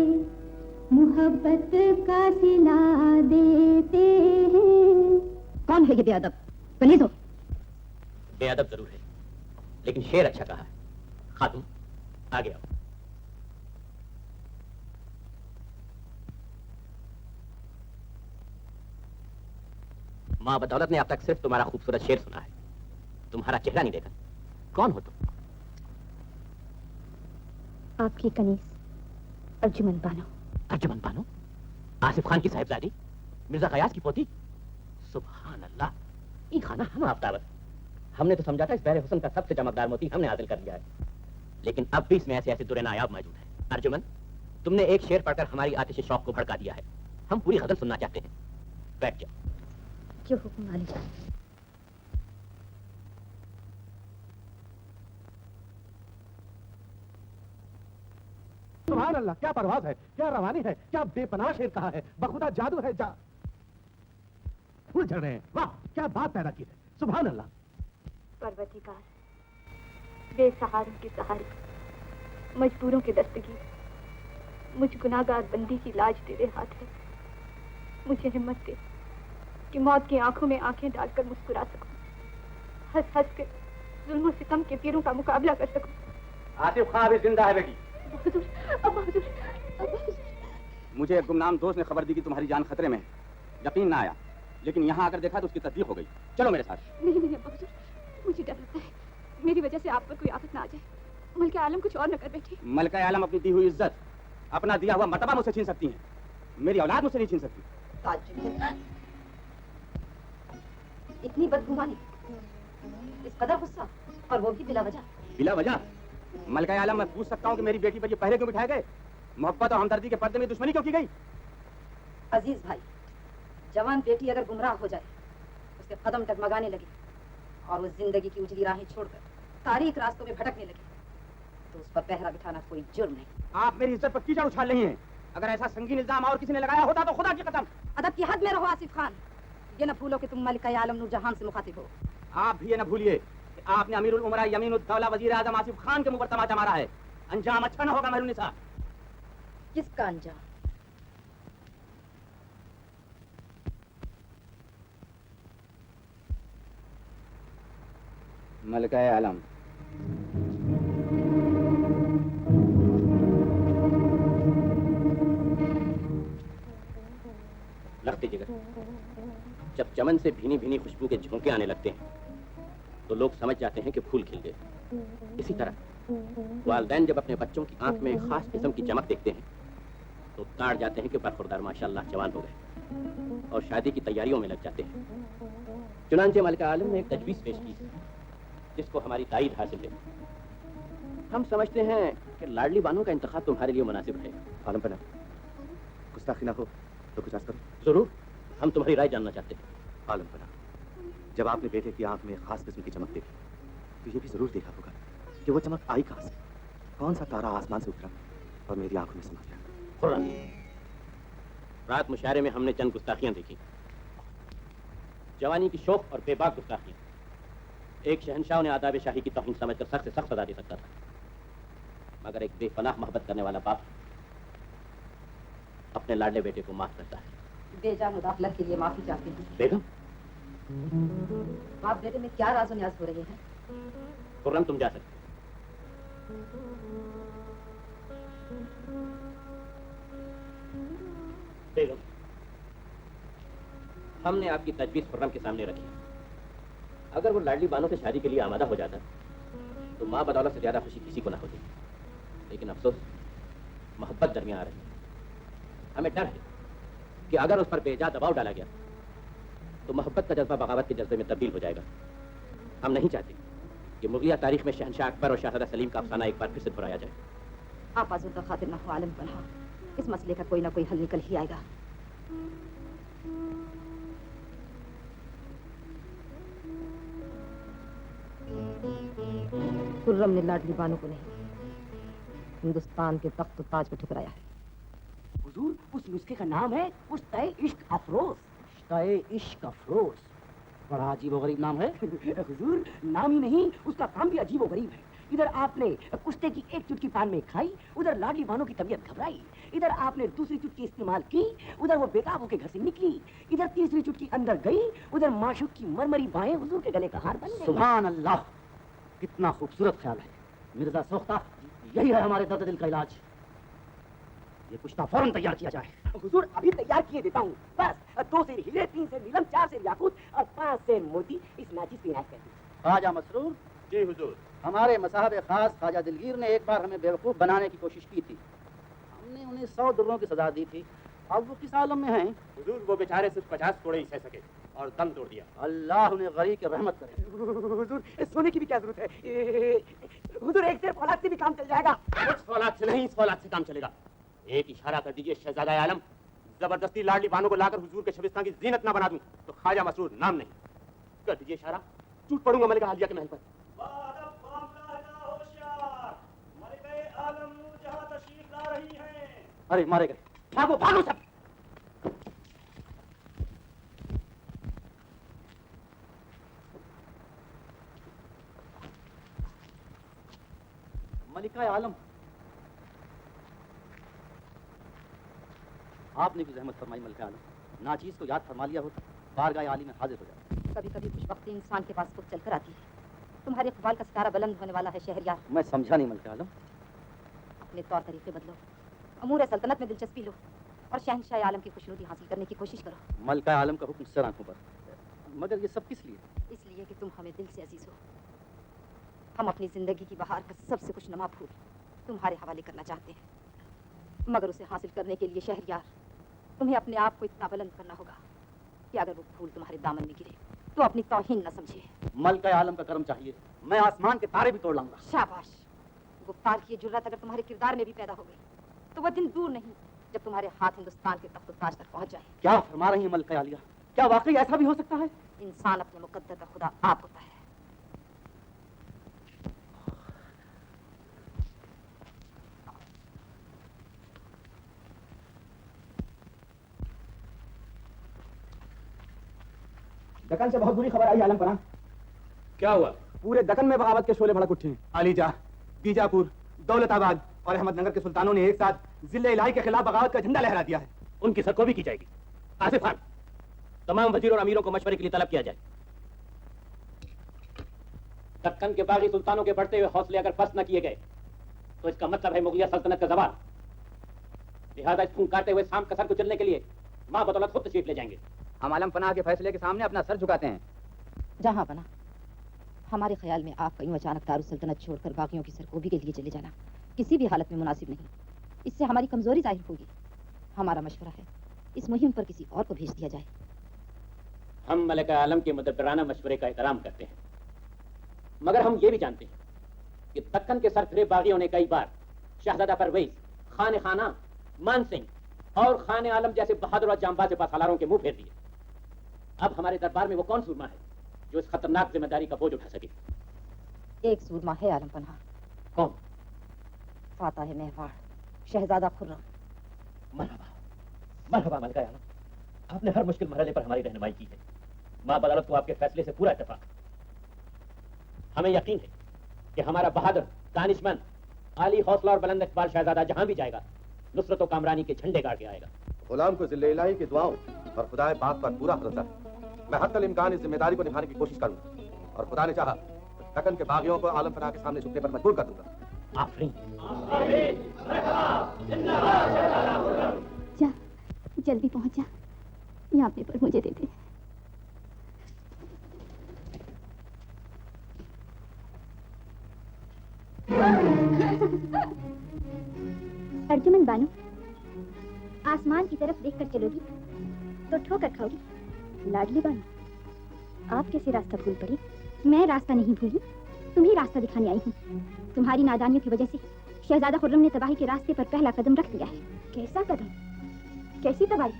मोहब्बत का सिला देते हैं। कौन है ये बेअदब? कनीज़ो। बेअदब जरूर है, लेकिन शेर अच्छा कहा है। खातून आगे आओ। माँ बदौलत ने अब तक सिर्फ तुम्हारा खूबसूरत शेर सुना है, तुम्हारा चेहरा नहीं देखा। कौन हो तुम? आपकी कनीज अर्जुमन बानो। अर्जुमन बानो? आसिफ खान की साहिबजादी, मिर्जा गयास की पोती? सुभान अल्लाह, ये खाना हम आफ्ताब। हमने तो समझा था इस बहरे हुस्न का सबसे चमकदार मोती हमने हासिल कर लिया है, लेकिन अब भी इसमें ऐसे ऐसे दुरे नायाब मौजूद हैं। अर्जुमन, तुमने एक शेर पढ़कर हमारी आतिश शौक को भड़का दिया है। हम पूरी गजल सुनना चाहते हैं। बैठ जाओ। जो हुक्म वाली। सुभान अल्लाह, क्या परवाज़ है, क्या रवानी है, क्या बेपनाह शेर कहा है। बखुदा जादू है। फूल झड़ रहे हैं। वाह, क्या बात पैदा की है। सुभान अल्लाह। परवरदिगार, बेसहारों के सहारे मजबूरों के दस्तगीर, मुझ गुनाहगार बंदी की लाज तेरे हाथ है। मुझे हिम्मत दे कि मौत की आंखों में आंखें डालकर मुस्कुरा सकूं, हंस हंस कर जुल्म सितम के तीरों का मुकाबला कर सकूं। आसिफ खां अभी जिंदा है बेटी। हुजूर, अब्बा हुजूर, अब्बा हुजूर। मुझे एक गुमनाम दोस्त ने खबर दी कि तुम्हारी जान खतरे में है। यकीन ना आया, लेकिन यहाँ आकर देखा तो उसकी तस्दीक हो गई। चलो मेरे साथ। नहीं नहीं अब्बा हुजूर, मुझे डर लगता है मेरी वजह से आप पर कोई आफत ना आ जाए। मलका आलम कुछ और न कर बैठे। मलका आलम अपनी दी हुई इज्जत, अपना दिया हुआ मर्तबा मुझसे छीन सकती है, मेरी औलाद मुझसे नहीं छीन सकती। ताज्जुब है। इतनी बदगुमानी, इस कदर गुस्सा, और वो भी बिला वजह। बिला वजह? मलका आलम, मैं पूछ सकता हूँ कि मेरी बेटी पर ये पहरे क्यों बिठाए गए? मोहब्बत और हमदर्दी के पर्दे में दुश्मनी क्यों की गई? अजीज भाई, जवान बेटी अगर गुमराह हो जाए, उसके कदम टगमगाने लगे और वो जिंदगी की उजली राहें छोड़कर तारीख रास्तों में भटकने लगे, तो उस पर पहरा बिठाना कोई जुर्म नहीं। आप मेरी इज्जत पर कीचड़ उछाल रही हैं। अगर ऐसा संगीन इल्जाम और किसी ने लगाया होता तो खुदा की कसम। अदब की हद में रहो आसिफ खान। ये न भूलो कि तुम मलिका आलम नूरजहां से मुखातिब हो। आप भी ये न भूलिए कि आपने अमीरुल उमरा यमीनुद्दौला वजीर आजम आसिफ खान के मुंह पर तमाचा मारा है। अंजाम अच्छा न होगा मेहरुन्निसा। किसका अंजाम? मलका आलम। रख दीजिएगा। जब चमन से भीनी भीनी खुशबू के झोंके आने लगते हैं तो लोग समझ जाते हैं कि फूल खिल गए। इसी तरह वालिदैन जब अपने बच्चों की आंख में एक खास किस्म की चमक देखते हैं तो ताड़ जाते हैं कि बरखुरदार माशाअल्लाह जवान हो गए और शादी की तैयारियों में लग जाते हैं। चुनांचे मलिका आलम ने एक तजवीज़ पेश की जिसको हमारी ताईद हासिल है। हम समझते हैं कि लाडली बानो का इंतखाब तुम्हारे लिए मुनासिब है। आलम पना, गुस्ताखी ना हो तो कुछ करो। जरूर, हम तुम्हारी राय जानना चाहते हैं। आलम पना, जब आपने बेटे की आंख में खास किस्म की चमक देखी तो ये भी जरूर देखा होगा कि वो चमक आई कहां से, कौन सा तारा आसमान से उतरा और मेरी आंखों में समा गया। खुर्रम, रात मुशायरे में हमने चंद गुस्ताखियां देखी, जवानी की शौक और बेबाक गुस्ताखियां। एक शहंशाह ने आदाब शाही की तौहीन समझकर सख्त से सख्त सजा दे सकता था, मगर एक बेपनाह मोहब्बत करने वाला बाप अपने लाडले बेटे को माफ करता है। बेजा मुदाखलत के लिए माफी चाहती हूँ। बेगम, बाप बेटे में क्या राज़ो न्याज़ हो रहे हैं? खुर्रम, तुम जा सकते। बेगम, हमने आपकी तजवीज़ खुर्रम के सामने रखी। अगर वो लाडली बानो से शादी के लिए आमादा हो जाता तो माँ बदौलत से ज्यादा खुशी किसी को ना होती। लेकिन अफसोस, मोहब्बत दरमियान आ रही है। हमें डर है कि अगर उस पर बेजा दबाव डाला गया तो मोहब्बत का जज्बा बगावत के जज्बे में तब्दील हो जाएगा। हम नहीं चाहते कि मुगलिया तारीख में शहंशाह अकबर और शाहज़ादा सलीम का अफसाना एक बार फिर से दोहराया जाए। आप आज़ुर का खातिर न हो आलम पना, इस मसले का कोई ना कोई हल निकल ही आएगा। खुर्रम ने लाडली बानो को नहीं, हिंदुस्तान के तख्त ताज को ठुकराया है। हुजूर, उस नुस्खे का नाम है उश्ताए इश्क अफरोज। उश्ताए इश्क अफरोज, बड़ा अजीब व गरीब नाम है। हुजूर, नाम ही नहीं, उसका काम भी अजीब व गरीब है। इधर आपने कुश्ते की एक चुटकी पान में खाई, उधर लाडली बानो की तबीयत घबराई। इधर आपने दूसरी चुटकी इस्तेमाल की, उधर वो बेताब होकर घर से निकली। इधर तीसरी चुटकी अंदर गई, उधर माशूक की मरमरी बाहें हुजूर के गले का हार बन गई। सुभान अल्लाह, कितना खूबसूरत ख्याल है मिर्जा सोख्ता। यही है हमारे दर्द दिल का इलाज। ये कुश्ता फौरन तैयार किया जाए। हुजूर, अभी तैयार किए देता हूँ। बस 2 सेर हीरे, 3 सेर नीलम, 4 सेर याकूत और 5 सेर मोती इस नाचिस की इनायत कर दी। ख्वाजा मसरूर जी हुजूर। हमारे मसाहब खास ख्वाजा दिलगीर ने एक बार हमें बेवकूफ़ बनाने की कोशिश की थी। हमने उन्हें 100 दुर्रों की सजा दी थी। अब वो किस आलम में हैं? हुजूर, वो बेचारे सिर्फ 50 तोड़े ही सह सके और दम तोड़ दिया। अल्लाह उन्हें गरीब की रहमत करे। हुजूर, सोने की भी क्या जरूरत है? हुजूर, एक सेर फौलाद से भी काम चल जाएगा। कुछ फौलाद से नहीं, इस फौलाद से काम चलेगा। एक इशारा कर दीजिए शहजादा आलम, जबरदस्ती लाडली बानो को लाकर हुजूर के शबिस्तान की जीनत ना बना दूं तो ख्वाजा मसरूर नाम नहीं। कर दीजिए इशारा, टूट पड़ूंगा मलिका हालिया के महल पर। अरे मारे गए, भागो भागो सब। मलिका आलम, आपने भी जहमत फरमाई मलका आलम, नाचीज को याद फरमा लिया होता, बारगाह आली में हाजिर हो जाता। कभी कभी खुशबख्ती इंसान के पास खुद चलकर आती है। तुम्हारे इकबाल का सितारा बुलंद होने वाला है शहरयार। मैं समझा नहीं मलका आलम। अपने तौर तरीके बदलो, अमूर सल्तनत में दिलचस्पी लो और शहंशाह आलम की खुशनुदी हासिल करने की कोशिश करो। मलका आलम का हुक्म सर आंखों पर, मगर ये सब किस लिए? इसलिए कि तुम हमें दिल से अजीज हो। हम अपनी जिंदगी की बहार का सबसे कुछ नमा फूल तुम्हारे हवाले करना चाहते हैं, मगर उसे हासिल करने के लिए शहरयार तुम्हें अपने आप को इतना बुलंद करना होगा कि अगर वो फूल तुम्हारे दामन में गिरे तो अपनी तौहीन न समझे। मलका आलम का करम चाहिए, मैं आसमान के तारे भी तोड़ लाऊंगा। शाबाश। गुफ्तार की ये जुर्रत अगर तुम्हारे किरदार में भी पैदा हो गई तो वह दिन दूर नहीं जब तुम्हारे हाथ हिंदुस्तान के तख्त ताज तक पहुंच जाए। क्या फरमा रही है मलका आलिया? क्या वाकई ऐसा भी हो सकता है? इंसान अपने मुकद्दर का खुदा आप होता है। दक्कन से बहुत बुरी खबर आई आलम पना। क्या हुआ? पूरे दक्कन में बगावत के शोले भड़क उठे हैं। अलीजा, बीजापुर, दौलताबाद और अहमदनगर के सुल्तानों ने एक साथ जिले इलाही के खिलाफ बगावत का झंडा लहरा दिया है। उनकी सरकोबी की जाएगी। आसिफ खान, तमाम वजीर और अमीरों को मशवरे के लिए तलब किया जाए। दक्कन के बागी सुल्तानों के बढ़ते हुए हौसले अगर पस्त न किए गए तो इसका मतलब है मुगलिया सल्तनत का जवाल। लिहाजा इस खून काटे हुए शाम कसर को चलने के लिए मां बदौलत खुद तशरीफ ले जाएंगे। हम आलम पनाह के फैसले के सामने अपना सर झुकाते हैं। जहां बना हमारे ख्याल में आपका यूं अचानक दारुल सल्तनत छोड़कर बाकियों की सरकोबी के लिए चले जाना किसी भी हालत में मुनासिब नहीं। इससे हमारी कमजोरी जाहिर होगी। हमारा मशवरा है इस मुहिम पर किसी और को भेज दिया जाए। हम मलिक आलम के मुदब्बिराना मशवरे का एहतराम करते हैं, मगर हम ये भी जानते हैं कि दक्कन के सरफिरे बागियों ने कई बार शहजादा परवेज, खान खाना, मान सिंह और खान आलम जैसे बहादुर और जांबाज पासालारों के मुंह फेर दिए। अब हमारे दरबार में वो कौन सूरमा है जो इस खतरनाक जिम्मेदारी का बोझ उठा सके? एक सूरमा है आलम पनाह। कौन? फातह मेवाड़, शहजादा खुर्रम। मरहबा, मरहबा मलिका आलम, आपने हर मुश्किल मरहले पर हमारी रहनुमाई की है। मां बदौलत को आपके फैसले से पूरा इत्तेफाक। हमें यकीन है कि हमारा बहादुर, दानिशमंद, आली हौसला और बुलंद इकबाल शहजादा जहां भी जाएगा नुसरत और कामरानी के झंडे गाड़ के आएगा। गुलाम को जिले इलाही की दुआओं और खुदाए पाक पर पूरा भरोसा है। मैं हद तक इम्कान इस जिम्मेदारी को निभाने की कोशिश करूंगा और खुदा ने चाहा तो दक्कन के बागियों को आलम पनाह के सामने झुकने पर मजबूर कर दूंगा। आफरीन। जा, जल्दी पहुंच जा। यहाँ पेपर मुझे दे दे। अर्जुमन बानो, आसमान की तरफ देखकर चलोगी तो ठोकर खाओगी। लाडली बानो, आप कैसे रास्ता भूल पड़ी? मैं रास्ता नहीं भूली, तुम्ही रास्ता दिखाने आई हूँ। तुम्हारी नादानियों की वजह से शहजादा खुर्रम ने तबाही के रास्ते पर पहला कदम रख दिया है। कैसा कदम? कैसी तबाही?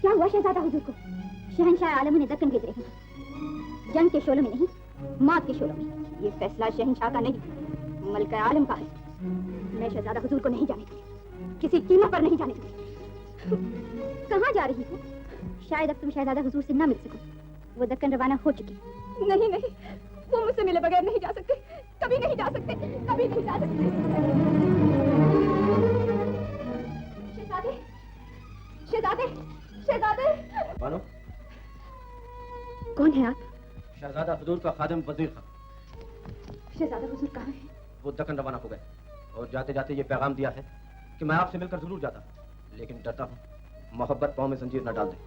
क्या हुआ शहजादा हुजूर को? शहंशाह आलम ने दक्कन भेज रहे हैं, जंग के शोलों में नहीं, मौत के शोलों में। ये फैसला शहंशाह का नहीं, मलिका आलम का है। मैं शहजादा हुजूर को नहीं जाने दूंगी, किसी कीमत पर नहीं जाने दूंगी। कहाँ जा रही हो? शायद अब तुम शहजादा हुजूर से न मिल सको। वो दक्कन रवाना हो चुकी। नहीं नहीं, वो मुझसे मिले बगैर नहीं जा सकते, कभी नहीं जा सकते, कभी नहीं जा सकते। शहजादे, शहजादे, शहजादे। बानो, कौन है आप? शहजादा हुजूर का खादिम वजीर खान। शहजादा हुजूर कहाँ है? वो दक्कन रवाना हो गए और जाते जाते ये पैगाम दिया है कि मैं आपसे मिलकर जरूर जाता, लेकिन डरता हूँ मोहब्बत पाँव में जंजीर न डाल दे।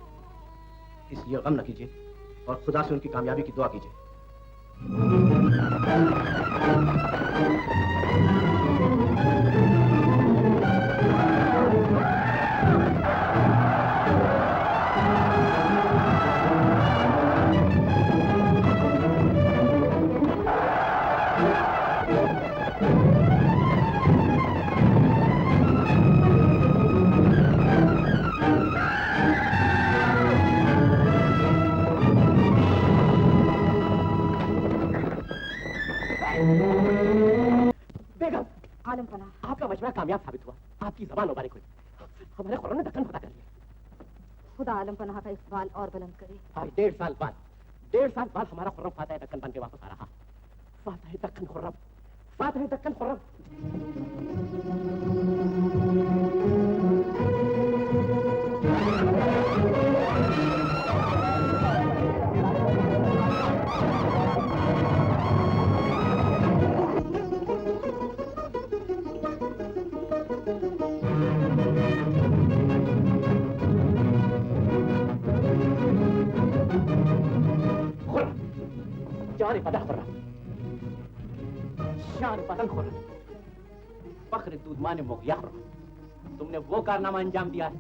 इसलिए गम न कीजिए और खुदा से उनकी कामयाबी की दुआ कीजिए। बेगम, आलम पनाह, आपका मशवरा कामयाब साबित हुआ। आपकी जबान मुबारक हुई। हमारे खुर्रम ने दक्कन फतह कर लिया। खुदा आलम पनाह का इकबाल और बुलंद करे। आज 1.5 साल बाद हमारा खुर्रम फातह दक्कन बन के वापस आ रहा। फातह दक्कन खुर्रम, फातह दक्कन खुर्रम। शान बदन खुर्रम, शान बदन खुर्रम, फख्र दूधमान मुग़िया खुर्रम, तुमने वो कारनामा अंजाम दिया है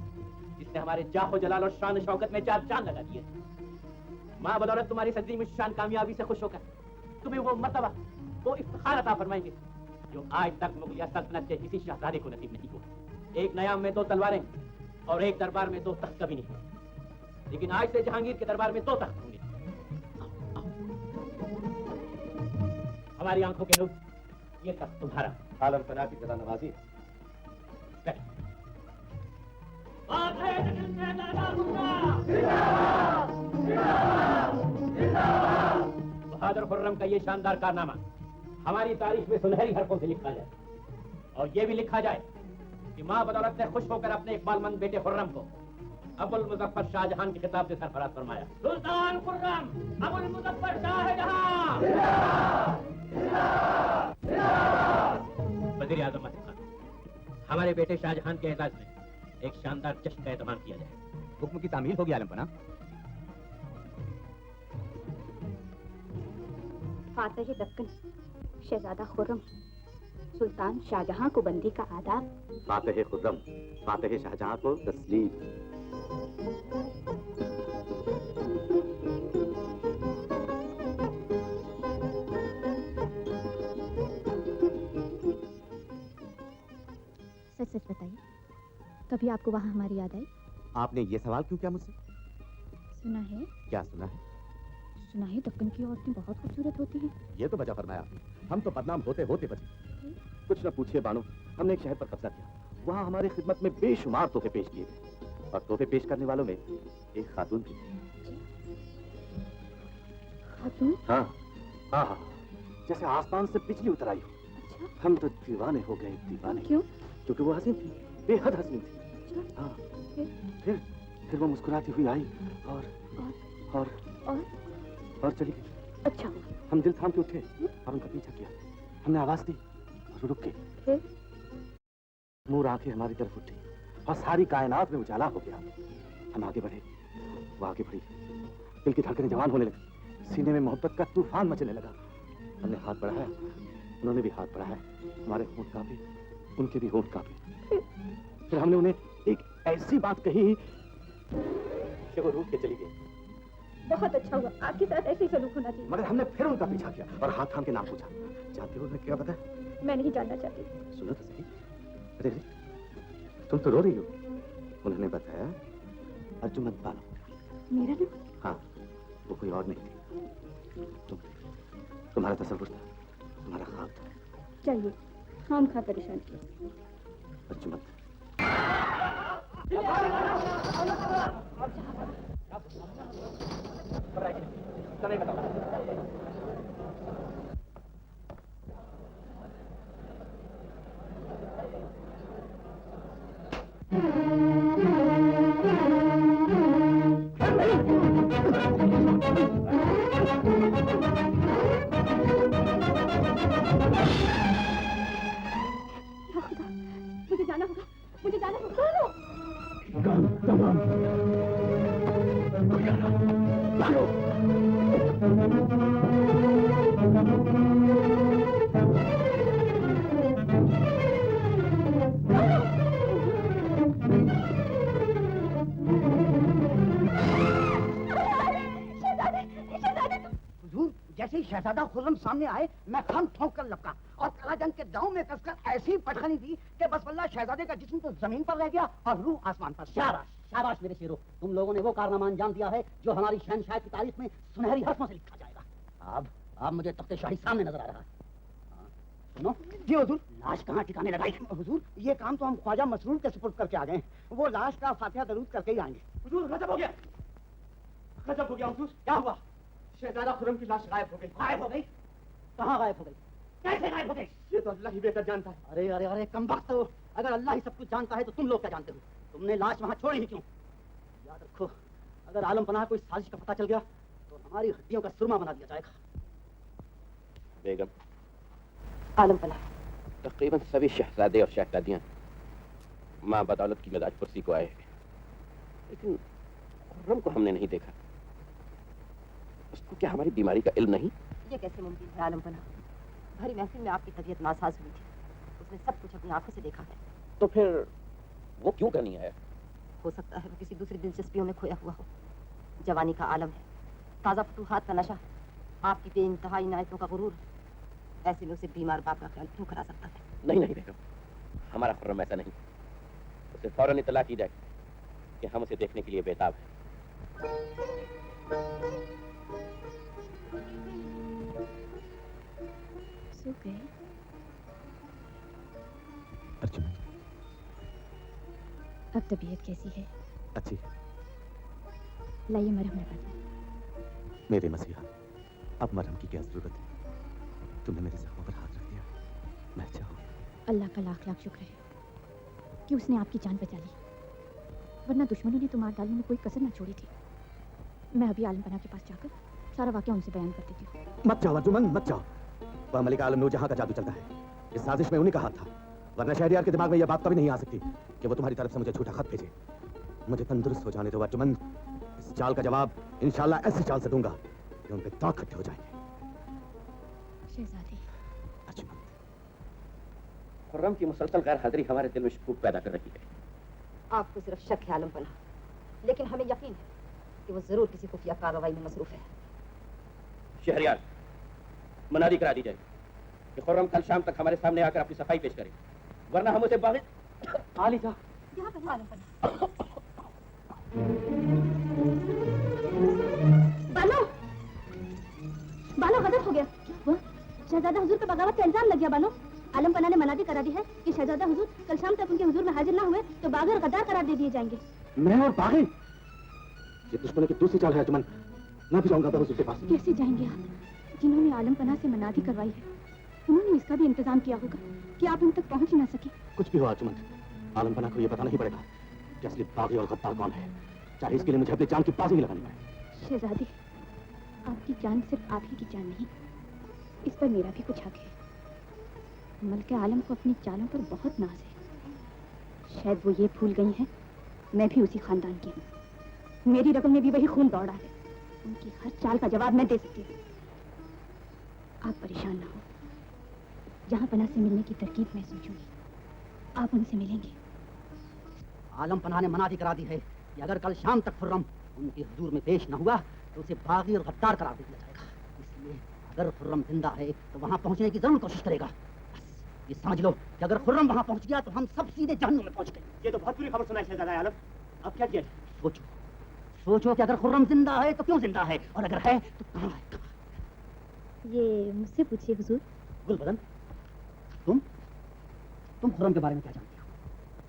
जिसने हमारे जाहो जलाल और शान शौकत में चार चांद लगा दिए। माँ बदौलत तुम्हारी सजीम शान कामयाबी से खुश होकर तुम्हें वो मर्तबा, वो इफ्तिखार अता फरमाएंगे जो आज तक मुगलिया सल्तनत के किसी शहजादे को नसीब नहीं हुआ। एक नयाम में 2 तलवारें और एक दरबार में 2 तख्त कभी नहीं हुए, लेकिन आज से जहांगीर के दरबार में 2 तख्त होंगे। हमारी आंखों के नूर ये तख्त तुम्हारा। आलम पना की जरा नवाजी। बहादुर खुर्रम का ये शानदार कारनामा हमारी तारीख में सुनहरी हरफों से लिखा जाए, और ये भी लिखा जाए कि माँ बदौलत ने खुश होकर अपने इकबालमंद बेटे खुर्रम को अबुल मुजफ्फर शाहजहां के खिताब से सरफराज फरमाया। सुल्तान खुर्रम अबुल मुजफ्फर शाहजहां। वज़ीर आज़म आसिफ खान, हमारे बेटे शाहजहां के एजाज में एक शानदार जश्न का एहतमाम किया जाए। हुक्म की तामील होगी आलम पना। फातिह दक्कन शहजादा खुर्रम सुल्तान शाहजहां को बंदी का आदाब। फातिह खुर्रम फातिह शाहजहां को तस्लीम। सच सच बताइए, कभी आपको वहाँ हमारी याद आई? आपने ये सवाल क्यों किया मुझसे? सुना है। क्या सुना है? सुना है दक्कन की औरतें बहुत खूबसूरत होती हैं। ये तो वजह फरमाया आपने। हम तो बदनाम होते होते बचे। कुछ न पूछिए बानो, हमने एक शहर पर कब्जा किया, वहाँ हमारे खिदमत में बेशुमार तोहफे पेश किए गए, और तोहफे पेश करने वालों में एक खातून थी। खातून? हाँ हाँ हाँ, जैसे आसमान से बिजली उतर आई हो। अच्छा। हम तो दीवाने हो गए, दीवाने। क्यों? क्योंकि वो हसीन थी, बेहद हसीन थी। अच्छा। हाँ। फिर वो मुस्कुराती हुई आई और चली गई। अच्छा। हम दिल थाम के उठे और उनका पीछा किया। हमने आवाज दी और रुक गई। नूर आंखें हमारी तरफ उठी और सारी कायनात में उजाला हो गया। हम आगे बढ़े, वो आगे बढ़ी। दिल की धड़कनें जवान होने लगी, सीने में मोहब्बत का तूफान मचने लगा। हमने हाथ बढ़ाया, उन्होंने भी हाथ बढ़ाया। हमारे होंठ कांपे, उनके भी होंठ कांपे। फिर हमने उन्हें एक ऐसी बात कही कि वो रूठ के चली गई। बहुत अच्छा हुआ, आपके साथ ऐसे ही सलूक होना चाहिए। मगर हमने फिर उनका पीछा किया और हाथ थाम के नाम पूछा। जानते हो उन्हें क्या बताया? मैं नहीं जानना चाहती। सुनो तो सही। अरे तुम तो रो रही हो। उन्होंने बताया अर्जुमंद बानो। मेरा नाम? हाँ, वो कोई और नहीं थी, तुम्हारा तसव्वुर था, तुम्हारा ख्वाब था। चलिए, हम खा परेशान किया। अर्जुमंद। मुझे जाना होगा, मुझे जाना होगा। जैसे ही शहजादा खुर्रम सामने आए, मैं खम ठोंक कर लपका और कलाजंग के दांव में कसकर ऐसी पटखनी दी कि बस वल्लाह शहजादे का जिस्म तो जमीन पर रह गया और रूह आसमान पर। शाबाश शाबाश मेरे शेरों, तुम लोगों ने वो कारनामा अंजाम दिया है जो हमारी शहनशाही की तारीख में सुनहरी हरफों से लिखा जाएगा। अब मुझे तख्ते शाही सामने नजर आ रहा है। सुनो जी हुजूर। लाश कहाँ ठिकाने लगाई? हुजूर, ये काम तो हम ख्वाजा मसरूर के सुपुर्द करके आ गए। वो लाश का फातिहा दरूद करके ही आएंगे। हुजूर, गजब हो गया, गजब हो गया हुजूर। क्या हुआ? शहजादा खुर्रम की लाश गायब हो गई। गायब हो गई? कहाँ गायब हो गई? कैसे गायब हो गई? ये तो अल्लाह ही बेहतर जानता है। अरे अरे अरे कमबख्त हो, अगर अल्लाह ही सब कुछ जानता है तो तुम लोग क्या जानते हो? तुमने लाश वहां छोड़ी ही क्यों? याद रखो, अगर आलम पनाह को इस साजिश का पता चल गया तो हमारी हड्डियों का सुरमा बना दिया जाएगा। बेगम, आलम पनाह, तकरीबन सभी शहजादे और शहजादियां माँ बदौलत की मिजाज पुरसी को आए हैं, लेकिन खुर्रम को हमने नहीं देखा। उसको क्या हमारी बीमारी का इल्म नहीं? ये कैसे मुमकिन है आलम पना? भरी महफिल में आपकी तबीयत नासाज हुई थी, उसने सब कुछ अपनी आंखों से देखा है। तो फिर वो क्यों करनी है? हो सकता है वो किसी दूसरी दिलचस्पियों में खोया हुआ हो। जवानी का आलम है, ताज़ा फतूहात का नशा, आपकी बेइंतहा इनायतों का गुरूर। ऐसे में उसे बीमार बाप का ख्याल क्यों करा सकता है? नहीं नहीं बेगम, हमारा खुर्रम ऐसा नहीं। उसे फौरन इत्तला की जाए कि हम उसे देखने के लिए बेताब हैं। सो गए? अर्जुन, अब तबीयत कैसी है? अच्छी। लाइए मरहम लगा दूं। मेरे मसीहा, अब मरहम की क्या जरूरत है? तुमने मेरे जख्मों पर हाथ रख दिया, मैं अच्छा हूँ। अल्लाह का लाख लाख शुक्र है कि उसने आपकी जान बचा ली, वरना दुश्मनों ने तो मार डालने में कोई कसर ना छोड़ी थी। मैं अभी आलम पना के पास जाकर सारा वाकया उनसे बयान कर देती हूँ। मत जाओ अर्जुमन, मत जाओ। वह मलिका आलम नूरजहां का जादू चलता है। इस साजिश में उन्हीं का हाथ था, वरना शहरियार के दिमाग में यह बात कभी नहीं आ सकती कि वो तुम्हारी तरफ से मुझे झूठा खत भेजे। मुझे तंदुरुस्त हो जाने दो अर्जुमन। इस चाल का जवाब इंशाल्लाह ऐसी चाल से दूंगा कि उन पे दाग इकट्ठे हो जाएंगे। शहजादी, अर्जुमन, खुर्रम की मुसलसल गैर हाजिरी हमारे दिल में शकूक पैदा कर रही है। आपको सिर्फ शक है आलम पना, लेकिन हमें यकीन है कि वो जरूर किसी खुफिया कार्रवाई में मसरूफ है। शहरियार, मनादी करा दी जाए कि खुर्रम कल शाम तक हमारे सामने आकर अपनी सफाई पेश करे, वरना हम उसे बाहर आली जा। यहाँ पर आलम पना। बानो, बानो गजब हो गया। वो शहजादा हुजूर पे बगावत का इल्जाम लग गया। बानो, आलम पना ने मनादी करा दी है कि शहजादा हुजूर कल शाम तक उनके हुजूर में हाजिर ना हुए तो बागी और गद्दार करार दे दिए जाएंगे। मैं और बागी? ये दुश्मनों की दूसरी चाल है अर्जुमन। मैं भी जाऊंगा हुजूर के पास। कैसे जाएंगे आप? जिन्होंने आलम पना से मनादी करवाई है, उन्होंने इसका भी इंतजाम किया होगा कि आप उन तक पहुंच ही ना सके। कुछ भी हो अर्जुमन, आलम पना को ये बताना ही पड़ेगा कि असली बागी और गद्दार कौन है, चाहे इसके लिए मुझे अपनी जान की बाजी ही लगानी पड़े। शहजादी, आपकी जान सिर्फ आप ही की जान नहीं, इस पर मेरा भी कुछ हक है। मलके आलम को अपनी चालों पर बहुत नाज है। शायद वो ये भूल गई हैं मैं भी उसी खानदान की हूँ। मेरी रगों में भी वही खून दौड़ा है। उनकी हर चाल का जवाब मैं दे सकती हूँ। आप परेशान ना हो, जहाँ पना से मिलने की तरकीब मैं सोचूंगी, आप उनसे मिलेंगे। आलम पना ने मनादी करा दी है कि अगर कल शाम तक खुर्रम उनके हुजूर में पेश न हुआ तो उसे बागी और गद्दार करार दे दिया जाएगा। इसलिए अगर खुर्रम जिंदा है तो वहां पहुंचने की जरूर कोशिश करेगा। बस ये समझ लो कि अगर खुर्रम वहां पहुंच गया तो हम सब सीधे जहन्नुम में पहुंच गए। ये तो बहुत बुरी खबर सुनाई शहजादा आलम। अब क्या किया? सोचो सोचो कि अगर खुर्रम जिंदा है तो क्यों जिंदा है, और अगर है तो कहाँ है? ये मुझसे पूछिए हुजूर। गुलबदन, तुम खुर्रम के बारे में क्या जानती हो?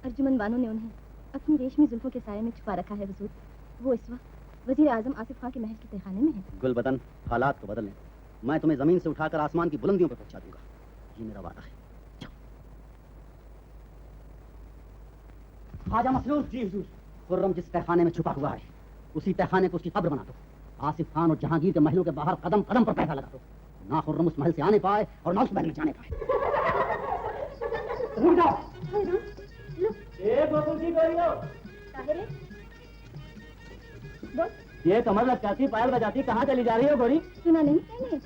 अर्जुमन बानो ने उन्हें अपनी रेशमी जुल्फों के साये में छुपा रखा है हुजूर। वो इस वक्त वजीर आजम आसिफ खां के महल के तहखाने में है। गुलबदन, हालात को बदल लें, मैं तुम्हें जमीन से उठाकर आसमान की बुलंदियों पर पहुंचा दूंगा। ये मेरा वादा है। ख्वाजा मसरूर। जी हुजूर। खुर्रम जिस तहखाने में छुपा हुआ है उसी तहखाने को उसकी कब्र बना दो। आसिफ खान और जहांगीर के महलों के बाहर कदम कदम पर पैसा लगा दो, ना खुर्रम उस महल से आने पाए और ना उस महल में जाने पाए। रुक जाओ। ये कमर लटकाती पायल बजाती कहाँ चली जा रही हो गोरी? सुना नहीं मैंने,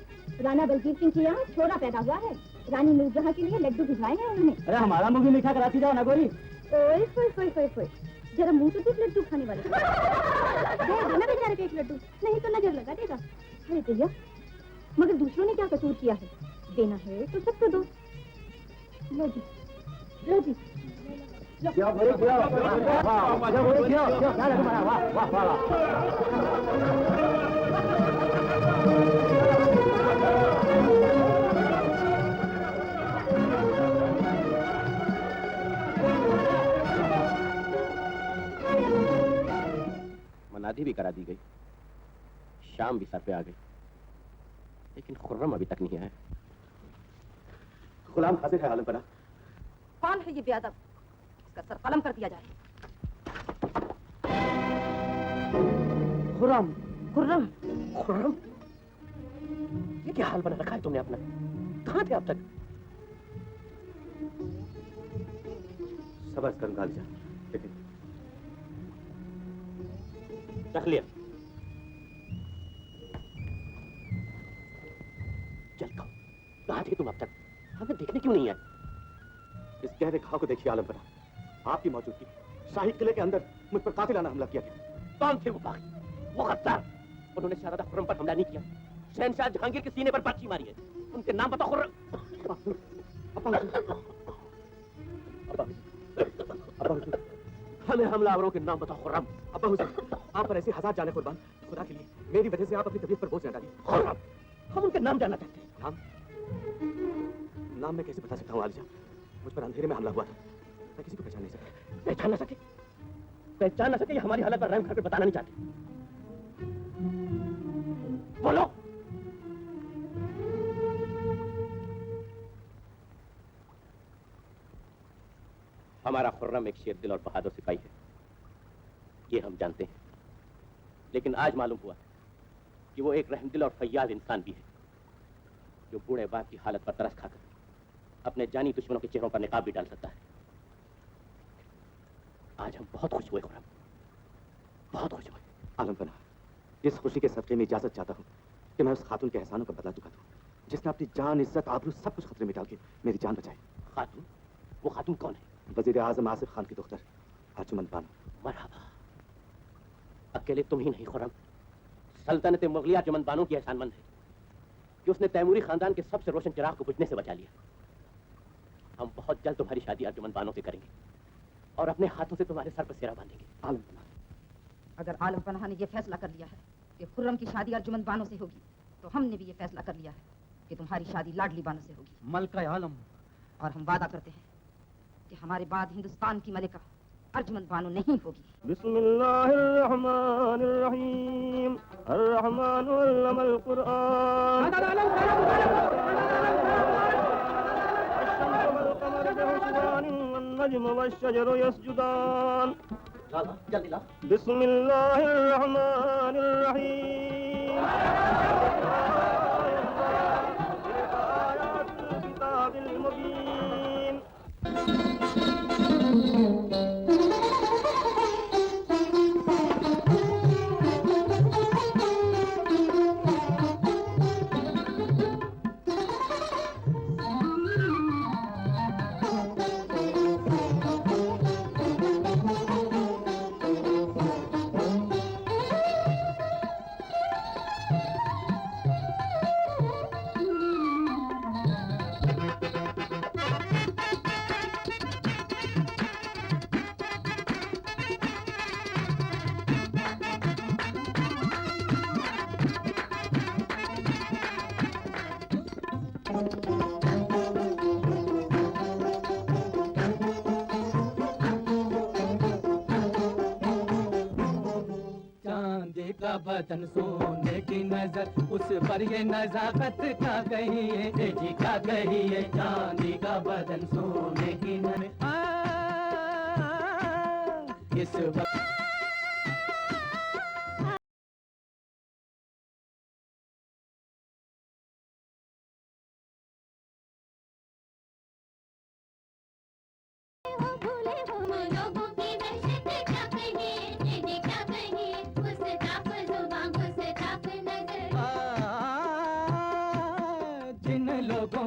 राणा बलबीर सिंह के यहाँ छोरा पैदा हुआ है। रानी नूरजहां के लिए लड्डू भिजवाए हैं उन्होंने। अरे हमारा मुंह भी मीठा कराती जाओ ना गोरी। ओए फोए फोए फोए फोए, जरा मुंह तो देख लड्डू खाने वाले। दे देना बेचारे को एक लड्डू, नहीं तो नजर लगा देगा। अरे भैया, मगर दूसरों ने क्या कसूर किया है? देना है तो सबको दो। लो जी, लो जी। क्या गोरी, क्या वाह गोरी, क्या लड्डू बना, वाह वाह वाह। मनादी भी करा दी गई, शाम भी सर पे आ गई, लेकिन खुर्रम अभी तक नहीं आया। गुलाम हाजिर है आलम पना। कौन है ये बेअदब? इसका सर कलम कर दिया जाए। खुर्रम, खुर्रम, खुर्रम, ये क्या हाल बना रखा है तुमने अपना? कहाँ थे अब तक? सबर करूंगा आलिजा, लेकिन रख लिया। कहाँ थे तुम अब तक? हमें देखने क्यों नहीं आए? इस गहरे घाव को देखिए आलम पना, आपकी मौजूदगी शाही किले के अंदर मुझ पर कातिलाना हमला किया गया। कौन थे वो बागी, वो गद्दार? उन्होंने शहजादा खुर्रम पर हमला नहीं किया, शहनशाह जहांगीर के सीने पर पर्ची मारी है। उनके नाम बताओ। खुर्रम। हमें हमलावरों के नाम बताओ खुर्रम। अब्बा हुसैन, आप पर ऐसे हजार जाने कुर्बान, खुदा के लिए मेरी वजह से आप अपनी तबीयत पर बोझ न डालिए। खुर्रम, हम उनके नाम जानना चाहते हैं। नाम मैं कैसे बता सकता हूँ आलिजा? मुझ पर अंधेरे में हमला हुआ था, मैं किसी को पहचान नहीं सकता। पहचान न सके? पहचान न सके या हमारी हालत पर रहम करके बताना नहीं चाहते? बोलो। हमारा खुर्रम एक शेर दिल और बहादुर सिपाही है, ये हम जानते हैं। लेकिन आज मालूम हुआ कि वो एक रहमदिल और फैयाज इंसान भी है, जो बूढ़े बाप की हालत पर तरस खाकर अपने जानी दुश्मनों के चेहरों पर निकाब भी डाल सकता है। आज हम बहुत खुश हुए खुर्रम, बहुत खुश हुए। आलम पना, इस खुशी के सदक़े में इजाजत चाहता हूँ कि मैं उस खातून के एहसानों का बदला चुका दूँ, जिसने अपनी जान, इज्जत, आबरू सब कुछ खतरे में डाल के मेरी जान बचाई। खातून? वो खातून कौन है? वजीर आजम आसिफ खान की दुख्तर अर्जुमंद बानो। मरहबा। अकेले तुम ही नहीं खुर्रम, सल्तनत मुगलिया अर्जुमंद बानो की एहसानमंद है कि उसने तैमूरी खानदान के सबसे रोशन चिराग को बुझने से बचा लिया। हम बहुत जल्द तुम्हारी शादी अर्जुमंद बानो से करेंगे और अपने हाथों से तुम्हारे सर पर सिरा बांधेंगे। आलम पनाह, अगर आलम पनाह ने यह फैसला कर लिया है कि खुर्रम की शादी अर्जुमंद बानो से होगी, तो हमने भी ये फैसला कर लिया है कि तुम्हारी शादी लाडली बानो से होगी। मलका आलम, और हम वादा करते हैं कि हमारे बाद हिंदुस्तान की मलिका अर्जुमंद बानो नहीं होगी। बिस्मिल्लाहिर्रहमानिर्रहीम, अर्रहमान अल्लमल कुरआन, वन्नज्मु वश्शजरु यस्जुदान। जल्दी ला। बिस्मिल्लाहिर्रहमानिर्रहीम, आयातुल किताबिल मुबीन। बदन सोने की नजर, उस पर ये नजाकत का गई है, जी का गई है। चांदी का बदन सोने की नजर, इस वक्त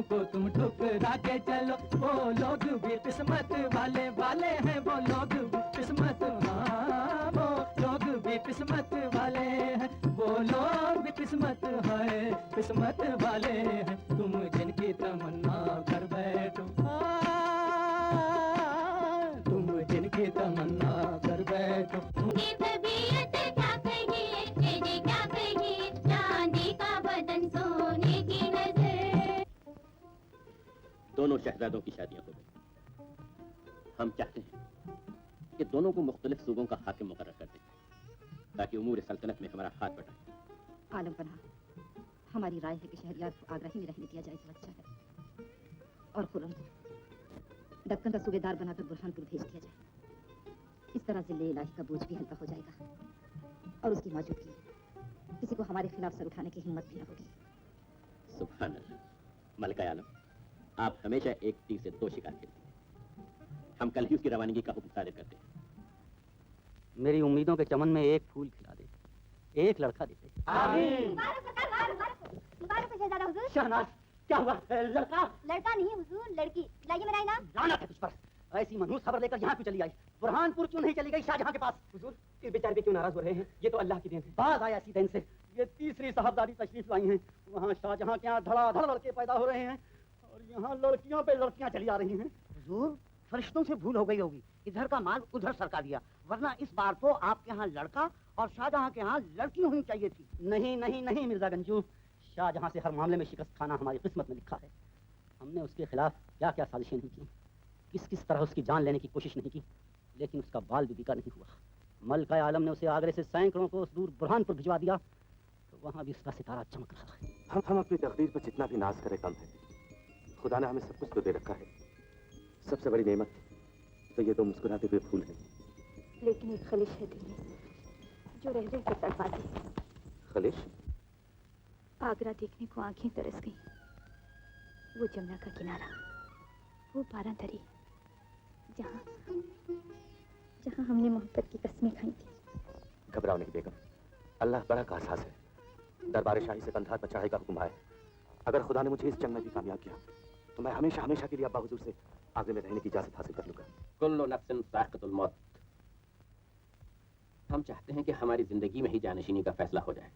को तुम ठुकरा के चलो, वो लोग भी किस्मत वाले वाले हैं, वो लोग भी किस्मत, हाँ वो लोग भी किस्मत वाले हैं, वो लोग भी किस्मत है, किस्मत वाले हैं। तुम जिनकी तमन्ना कर बैठो, तुम जिनकी तमन्ना कर बैठो। दोनों शहजादों की शादियां हो गई। हम चाहते हैं कि दोनों को मुख्तलिफ सूबों का हाकिम मुकर्रर कर दें, ताकि उमूर सल्तनत में हमारा हाथ बटाए। आलम पनाह, हमारी राय है कि शहरयार को आगरा ही में रहने दिया जाए तो अच्छा है, और खुर्रम को दक्कन का सूबेदार बनाकर बुरहानपुर भेज दिया जाए। इस तरह जिले इलाही का बोझ भी हल्का हो जाएगा, और उसकी मौजूदगी किसी को हमारे खिलाफ सर उठाने की हिम्मत भी न होगी। सुभान अल्लाह। मलका आलम, आप हमेशा एक तीर से दो शिकार खेलते हैं। हम कल ही उसकी रवानगी का हुक्म सादिर करते हैं। मेरी उम्मीदों के चमन में एक फूल खिला दे, एक लड़का दे दे। मुबारक हो शहजादा हुजूर। शहनाज, क्या हुआ? लड़का? लड़का नहीं हुजूर, लड़की। लाइए मेरा इनाम। लानत है तुझ पर। ऐसी मनहूस खबर लेकर यहाँ क्यों चली आई? बुरहानपुर क्यों नहीं चली गई शाहजहां के पास? हुजूर, इस बेचारे पे क्यों नाराज हो रहे हैं? ये तो अल्लाह की देन है। बाज आया ऐसी देन से। ये तीसरी साहबजादी तशरीफ लाई हैं। वहाँ शाहजहां के यहाँ धड़ाधड़ लड़के पैदा हो रहे हैं और यहाँ लड़कियों पे लड़कियां चली आ रही हैं। हुजूर, फरिश्तों से भूल हो गई होगी, इधर का माल उधर सरका दिया, वरना इस बार तो आपके यहाँ लड़का और शाहजहां के यहाँ लड़की होनी चाहिए थी। नहीं नहीं नहीं मिर्जा गंजू, शाहजहां से हर मामले में शिकस्त खाना हमारी किस्मत में लिखा है। हमने उसके खिलाफ क्या क्या साजिशें नहीं की, किस किस तरह उसकी जान लेने की कोशिश नहीं की, लेकिन उसका बाल भी बिका नहीं हुआ। मलका आलम ने उसे आगरे से सैकड़ों को उस दूर बुरहानपुर भिजवा दिया, तो वहाँ भी उसका सितारा चमक रहा है। हम अपनी तकदीर पर जितना भी नाज करें कम है। खुदा ने हमें सब कुछ तो दे रखा है। सबसे बड़ी नेमत तो ये दो मुस्कुराते हुए फूल हैं। लेकिन एक खलिश है दिल में जो रह रह के तड़पाती है। खलिश? आगरा देखने को आंखें तरस गईं। वो जमुना का किनारा, वो बारह दरी, जहाँ जहाँ हमने मोहब्बत की कस्में खाई थी। घबराओ नहीं बेगम, अल्लाह बड़ा का एहसास है। दरबार शाही से कंधार पर चढ़ाई का हुक्म आया। अगर खुदा ने मुझे इस जंग में भी कामयाब किया तो मैं हमेशा हमेशा के लिए अब्बा हुजूर से आगरे में रहने की इजाजत हासिल कर लूंगा। कुल्लु नफ्सिन ज़ाइक़तुल मौत। हम चाहते हैं कि हमारी जिंदगी में ही जानशीनी का फैसला हो जाए,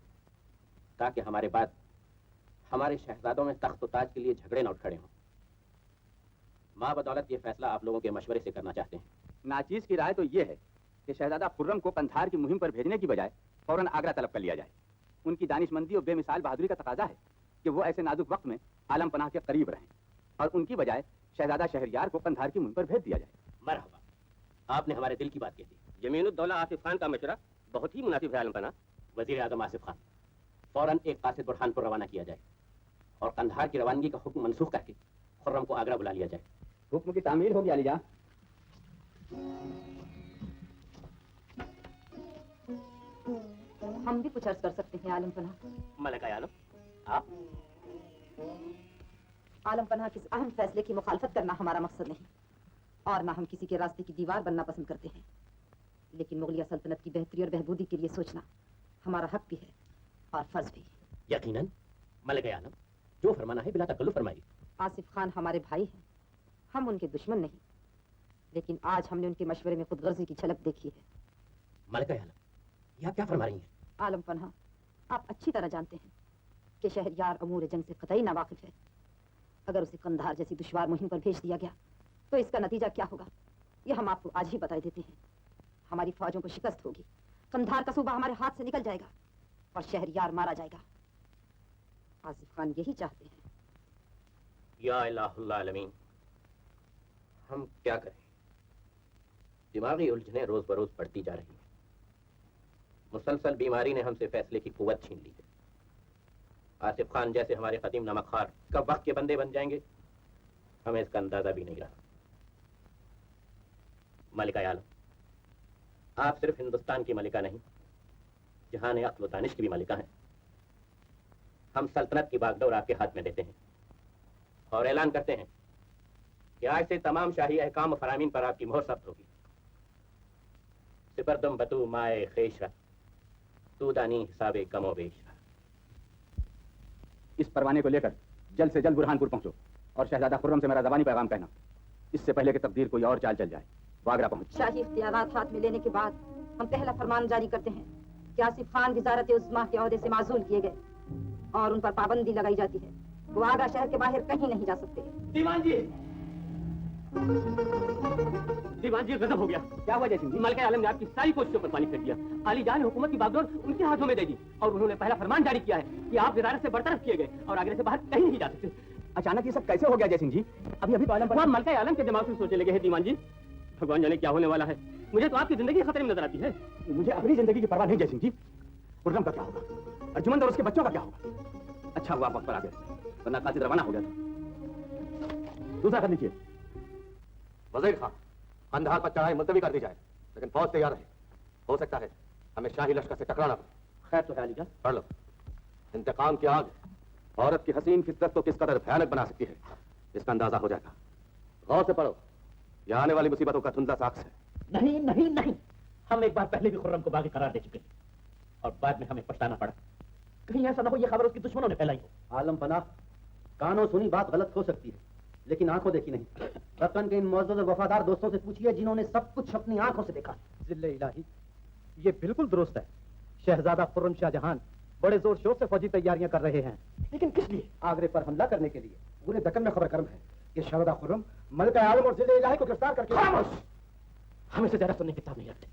ताकि हमारे बाद हमारे शहजादों में तख्त ताज के लिए झगड़े न उठ खड़े हों। माँ बदौलत ये फैसला आप लोगों के मशवरे से करना चाहते हैं। नाचीज की राय तो ये है कि शहजादा खुर्रम को कंधार की मुहिम पर भेजने की बजाय फौरन आगरा तलब कर लिया जाए। उनकी दानिशमंदी और बेमिसाल बहादुरी का तकाजा है कि वो ऐसे नाजुक वक्त में आलम पनाह के करीब रहें और उनकी बजाय शहजादा शहरयार को कंधार की मुहिम पर भेज दिया जाए। मरहबा, आपने हमारे दिल की बात कह दी। जमीनुद्दौला आसिफ खान का मशवरा बहुत ही मुनासिब है आलम पनाह। वजीर आजम आसिफ खान, फौरन एक कासिद बुरहानपुर रवाना किया जाए और कंधार की रवानगी का हुक्म मनसूख करके खुर्रम को आगरा बुला लिया जाए। हुक्म की तामील होगी अलीजा। हम भी कुछ अर्ज कर सकते हैं आलम पनाह। मलका आलम, आप? आलम पनाह के इस अहम फैसले की मुखालफत करना हमारा मकसद नहीं और ना हम किसी के रास्ते की दीवार बनना पसंद करते हैं, लेकिन मुगलिया सल्तनत की बेहतरी और बहबूदी के लिए सोचना हमारा हक भी है और फर्ज भी। यकीनन मलका आलम, जो फरमाना है बिला तकल्लुफ फरमाइए। आसिफ खान हमारे भाई हैं, हम उनके दुश्मन नहीं, लेकिन आज हमने उनके मशवरे में खुदगर्जी की झलक देखी है। मलका आलम, ये आप क्या फरमा रही हैं? आलम पनाह, आप अच्छी तरह जानते हैं कि शहरयार अमूर जंग से कतई नावाकिफ है। अगर उसे कंधार जैसी दुश्वार मुहिम पर भेज दिया गया तो इसका नतीजा क्या होगा, यह हम आपको आज ही बता देते हैं। हमारी फौजों को शिकस्त होगी, कंधार का सूबा हमारे हाथ से निकल जाएगा और शहरयार मारा जाएगा। आसिफ खान यही चाहते हैं। या इलाहुल आलमीन, हम क्या करें? दिमागी उलझनें रोज बरोज बढ़ती जा रही हैं। मुसलसल बीमारी ने हमसे फैसले की कुव्वत छीन ली है। आसिफ खान जैसे हमारे कदीम नमकखार कब वक्त के बंदे बन जाएंगे, हमें इसका अंदाजा भी नहीं रहा। मलिका आलम, आप सिर्फ हिंदुस्तान की मलिका नहीं, जहान अक्ल व दानिश की भी मलिका हैं। हम सल्तनत की बागडोर आपके हाथ में देते हैं और ऐलान करते हैं कि आज से तमाम शाही अहकाम व फरामीन पर आपकी मोहर सब्त होगी। सिपरदम बतू माए खेशा तू दानी हिसाबे कमो बेशा। इस परवाने को लेकर जल्द से जल्द बुरहानपुर पहुंचो और शहजादा खुर्रम से मेरा ज़बानी पैगाम कहना, इससे पहले कि तकदीर कोई और चाल चल जाए। वो आगरा पहुंच। शाही इख्तियारात हाथ में लेने के बाद हम पहला फरमान जारी करते हैं कि आसिफ खान वजारत उज़्मा के ओहदे से माजूल किए गए और उन पर पाबंदी लगाई जाती है। वो आगरा शहर के बाहर कहीं नहीं जा सकते। दीवान जी, दीवान जी, गजब हो गया। क्या हुआ जयसिंह जी? मलका आलम ने आपकी सारी कोशिशों पर पानी फेर दिया। आली जान ने हुकूमत की बागडोर उनके हाथों में दे दी और उन्होंने पहला फरमान जारी किया है कि आप विज़ारत से बरतरफ किए गए और आगरे से बाहर कहीं नहीं जा सकते। अचानक ये सब कैसे हो गया जयसिंह जी? अभी तो आलम मलका आलम के दिमाग से सोचने लगे हैं दीवान जी। भगवान जाने क्या होने वाला है। मुझे तो आपकी जिंदगी खतरे में नजर आती है। मुझे अपनी जिंदगी की परवाह नहीं जयसिंह जी। खुर्रम का क्या होगा, अर्जुमंद और उसके बच्चों का क्या होगा? अच्छा हुआ आप वक्त पर आ गए, वरना कासिद रवाना हो गया था। दूसरा कर लीजिए। वज़ीर खान, कंधार पर चढ़ाई मुलतवी कर दी जाए, लेकिन फौज तैयार रहे। हो सकता है हमें शाही लश्कर से टकराना पड़े। खैर तो है अलीजा। पढ़ लो। इंतकाम की आग औरत की हसीन फितरत को किस कदर भयानक बना सकती है, इसका अंदाजा हो जाएगा। गौर से पढ़ो, यह आने वाली मुसीबतों का धुंधला साक्ष है। नहीं नहीं नहीं, हम एक बार पहले भी खुर्रम को बागी करार दे चुके हैं और बाद में हमें पछताना पड़ा। कहीं ऐसा ना हो ये खबर उसके दुश्मनों ने फैलाई हो। आलम पनाह, कानों सुनी बात गलत हो सकती है, लेकिन आंखों देखी नहीं। रतन के इन मौजूद और वफादार दोस्तों से पूछिए जिन्होंने सब कुछ अपनी आंखों से देखा। जिल्ले इलाही, ये बिल्कुल दुरुस्त है। शहजादा खुर्रम शाहजहां बड़े जोर शोर से फौजी तैयारियां कर रहे हैं। लेकिन किस लिए? आगरे पर हमला करने के लिए। पूरे दक्कन में खबर गर्म है कि शहजादा खुर्रम मलिक आलम और जिले इलाही को गिरफ्तार करके। खामोश! हम इसे ज्यादा सुनने की ताब नहीं रखते।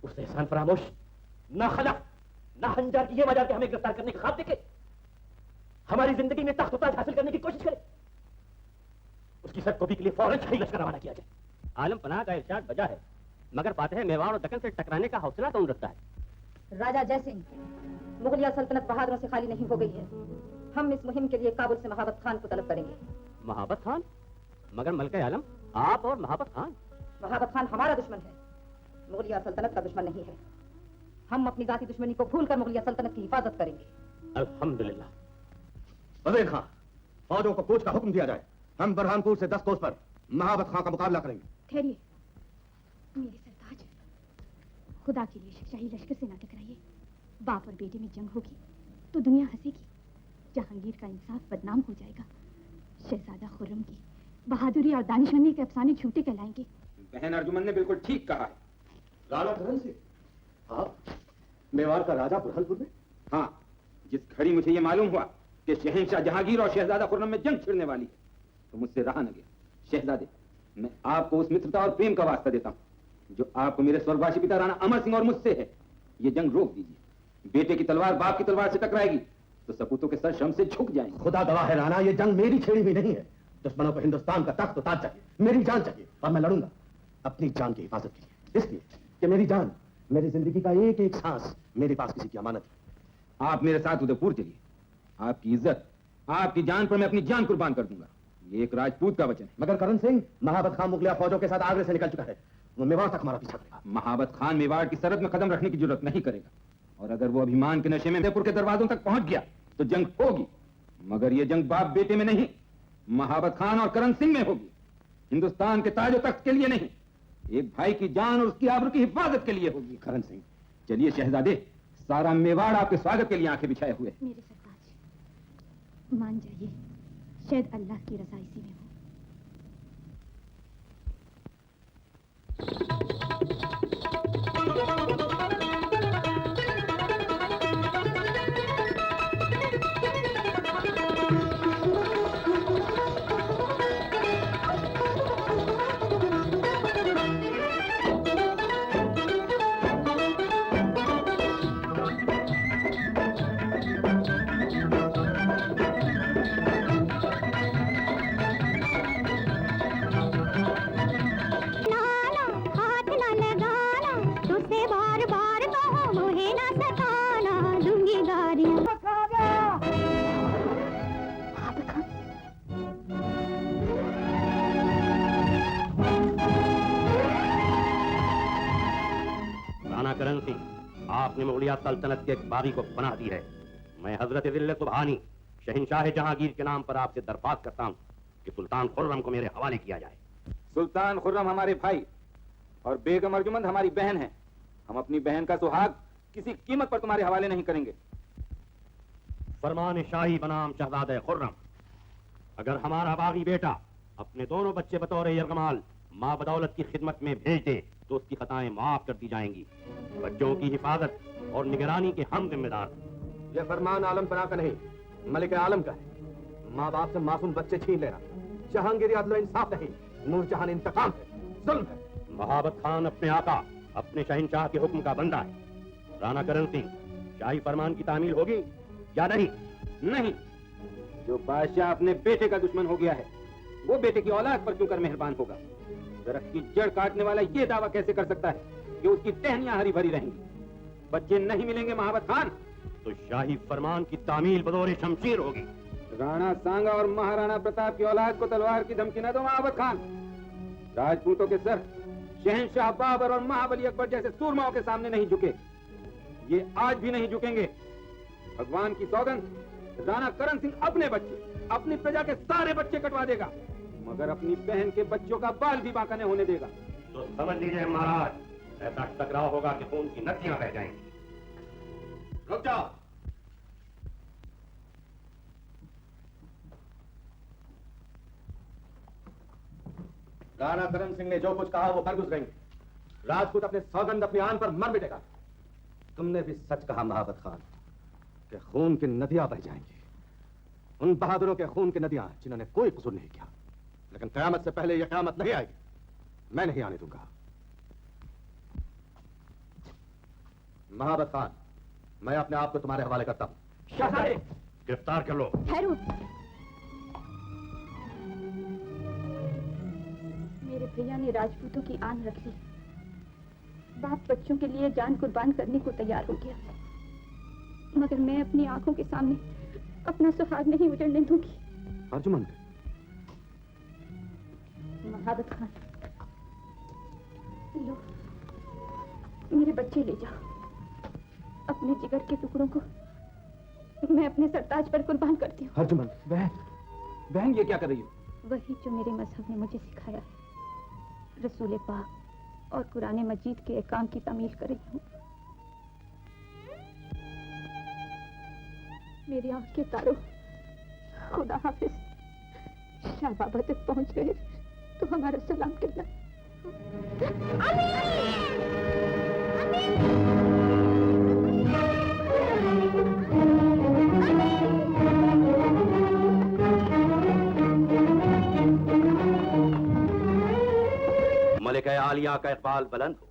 उसने एहसान फरामोश, ना खलफ, ना हंजार की ये वजह कि हमें गिरफ्तार करने का ख्वाब देखे, हमारी जिंदगी में तख्त ताज हासिल करने की कोशिश करे। उसकी सरकोबी के लिए फौरन शाही लश्कर रवाना किया जाए। आलम पनाह का इरशाद बजा है, मगर फातेह मेवाड़ और दक्कन से टकराने का हौसला कौन रखता है? राजा जयसिंह, मुगलिया सल्तनत बहादुरों से खाली नहीं हो गई है। हम इस मुहिम के लिए काबुल से महाबत खान को तलब करेंगे। महाबत खान? मगर मलके आलम, आप और महाबत खान? महाबत खान हमारा दुश्मन है, मुगलिया सल्तनत का दुश्मन नहीं है। हम अपनी जाती दुश्मनी को भूलकर मुगलिया सल्तनत की हिफाजत करेंगे। अल्हम्दुलिल्लाह। वज़ीर खां, फौजों को कूच का हुक्म दिया जाए। हम बरहानपुर से 10 कोस पर महाबत खां का मुकाबला करेंगे। ठहरिए मेरे सरताज, खुदा के लिए शाही लश्कर से ना टकराइए। बाप और बेटे में जंग होगी तो दुनिया हंसेगी, जहांगीर का इंसाफ बदनाम हो जाएगा, शहजादा खुर्रम की बहादुरी और दानिशमंदी के अफसाने झूठे कहलाएंगे। बहन अर्जुमन ने बिल्कुल ठीक कहा है। राणा करण सिंह, आप मेवाड़ का राजा बुरहानपुर में? हाँ, जिस घड़ी मुझे ये मालूम हुआ कि शहंशाह जहांगीर और शहजादा खुर्रम में जंग छिड़ने वाली है, तो मुझसे रहा न गया। शहजादे, मैं आपको उस मित्रता और प्रेम का वास्ता देता हूँ जो आपको मेरे स्वर्गवासी पिता राणा अमर सिंह और मुझसे है। ये जंग रोक दीजिए। बेटे की तलवार बाप की तलवार से टकराएगी तो सपूतों के सर शर्म से झुक जाएंगे। खुदा गवाह है राणा, ये जंग मेरी छेड़ी हुई नहीं है। दुश्मनों को हिंदुस्तान का तख्त ताज चाहिए, मेरी जान चाहिए, और मैं लड़ूंगा अपनी जान की हिफाजत के लिए, इसलिए कि मेरी जान, मेरी जिंदगी का एक एक सांस मेरे पास किसी की अमानत है। आप मेरे साथ उदयपुर चलिए। आपकी इज्जत, आपकी जान पर मैं अपनी जान कुर्बान कर दूंगा। ये एक राजपूत का वचन है। मगर करण सिंह, महाबत खान मुगलिया फौजों के साथ आगरे से निकल चुका है। वो मेवाड़ तक हमारा पीछा करेगा। महाबत खान मेवाड़ की सरहद में कदम रखने की जरूरत नहीं करेगा, और अगर वो अभिमान के नशे में उदयपुर के दरवाजों तक पहुंच गया तो जंग होगी। मगर ये जंग बाप बेटे में नहीं, महाबत खान और करण सिंह में होगी। हिंदुस्तान के ताज तख्त के लिए नहीं, एक भाई की जान और उसकी आबरू की हिफाजत के लिए होगी। करण सिंह, चलिए शहजादे, सारा मेवाड़ आपके स्वागत के लिए आंखें बिछाए हुए। मेरे सरताज, मान जाइए, शायद अल्लाह की रजा इसी में हो। करण सिंह, आपने मुगलिया सल्तनत के एक बागी को पनाह दी है। मैं हजरत दिल्ले सुबहानी शहंशाह जहांगीर के नाम पर आपसे दरख्वास्त करता हूँ कि सुल्तान खुर्रम को मेरे हवाले किया जाए। सुल्तान खुर्रम हमारे भाई और बेगम अर्जुमंद हमारी बहन है। हम अपनी बहन का सुहाग किसी कीमत पर तुम्हारे हवाले नहीं करेंगे। फरमान शाही बनाम शहजादे खुर्रम, अगर हमारा बागी बेटा अपने दोनों बच्चे बतौर यरगमाल माँ बदौलत की खिदमत में भेज दे तो उसकी खताएं माफ कर दी जाएंगी। बच्चों की हिफाजत और निगरानी के हम जिम्मेदार। यह फरमान आलम पना का नहीं, मलिक आलम का है। माँ बाप से मासूम बच्चे छीन लेना जहांगीरी अदल इंसाफ नहीं, नूरजहान इंतकाम है, जुल्म है। महाबत खान अपने आका, अपने शहंशाह के हुक्म का बंदा है। राणा करण सिंह, शाही फरमान की तामील होगी या नहीं? नहीं। जो बादशाह अपने बेटे का दुश्मन हो गया है, वो बेटे की औलाद पर क्यों कर मेहरबान होगा? दरख्त की जड़ काटने वाला ये दावा कैसे कर सकता है कि उसकी टहनियां हरी भरी रहेंगी? बच्चे नहीं मिलेंगे महाबत खान तो शाही फरमान की तामील बदौर शमशीर होगी। राणा सांगा और महाराणा प्रताप की औलाद को तलवार की धमकी न दो महाबत खान। राजपूतों के सर शहंशाह बाबर और महाबली अकबर जैसे सूरमाओं के सामने नहीं झुके, ये आज भी नहीं झुकेंगे। भगवान की सौगंध, राणा करण सिंह अपने बच्चे, अपनी प्रजा के सारे बच्चे कटवा देगा, मगर अपनी बहन के बच्चों का बाल भी बांका नहीं होने देगा। तो समझ लीजिए महाराज, ऐसा टकराव होगा कि खून की नदियां बह जाएंगी। रुक जाओ। राणा करण सिंह ने जो कुछ कहा वो कर गुजरेंगे। राजपूत अपने सौगंध अपनी आन पर मर मिटेगा। तुमने भी सच कहा महाबत खान कि खून की नदियां बह जाएंगी, उन बहादुरों के खून की नदियां जिन्होंने कोई कसूर नहीं किया। लेकिन कयामत से पहले यह कयामत नहीं आएगी, मैं नहीं आने दूंगा। महाबत खान, मैं अपने आप को तुम्हारे हवाले करता हूं। शहजादे, गिरफ्तार कर लो। ठहरो। मेरे भैया ने राजपूतों की आन रख ली। बाप बच्चों के लिए जान कुर्बान करने को तैयार हो गया, मगर मैं अपनी आंखों के सामने अपना सुहाग नहीं उजड़ने दूंगी। अर्जुमंद, महाबत खान, लो मेरे बच्चे ले जाओ। अपने जिगर के टुकड़ों को मैं अपने सरताज पर कुर्बान करती हूँ। अर्जुमंद, बहन ये क्या कर रही हो? वही जो मेरे मजहब ने मुझे सिखाया है, रसूल पाक और कुरान मजीद के अहकाम की तामील कर रही हूँ। मेरी आँख के तारों, खुदा हाफिज। शाह बाबा तक पहुँच गए तो हमारा सलाम कहना। मलिक आलिया का इकबाल बुलंद हो,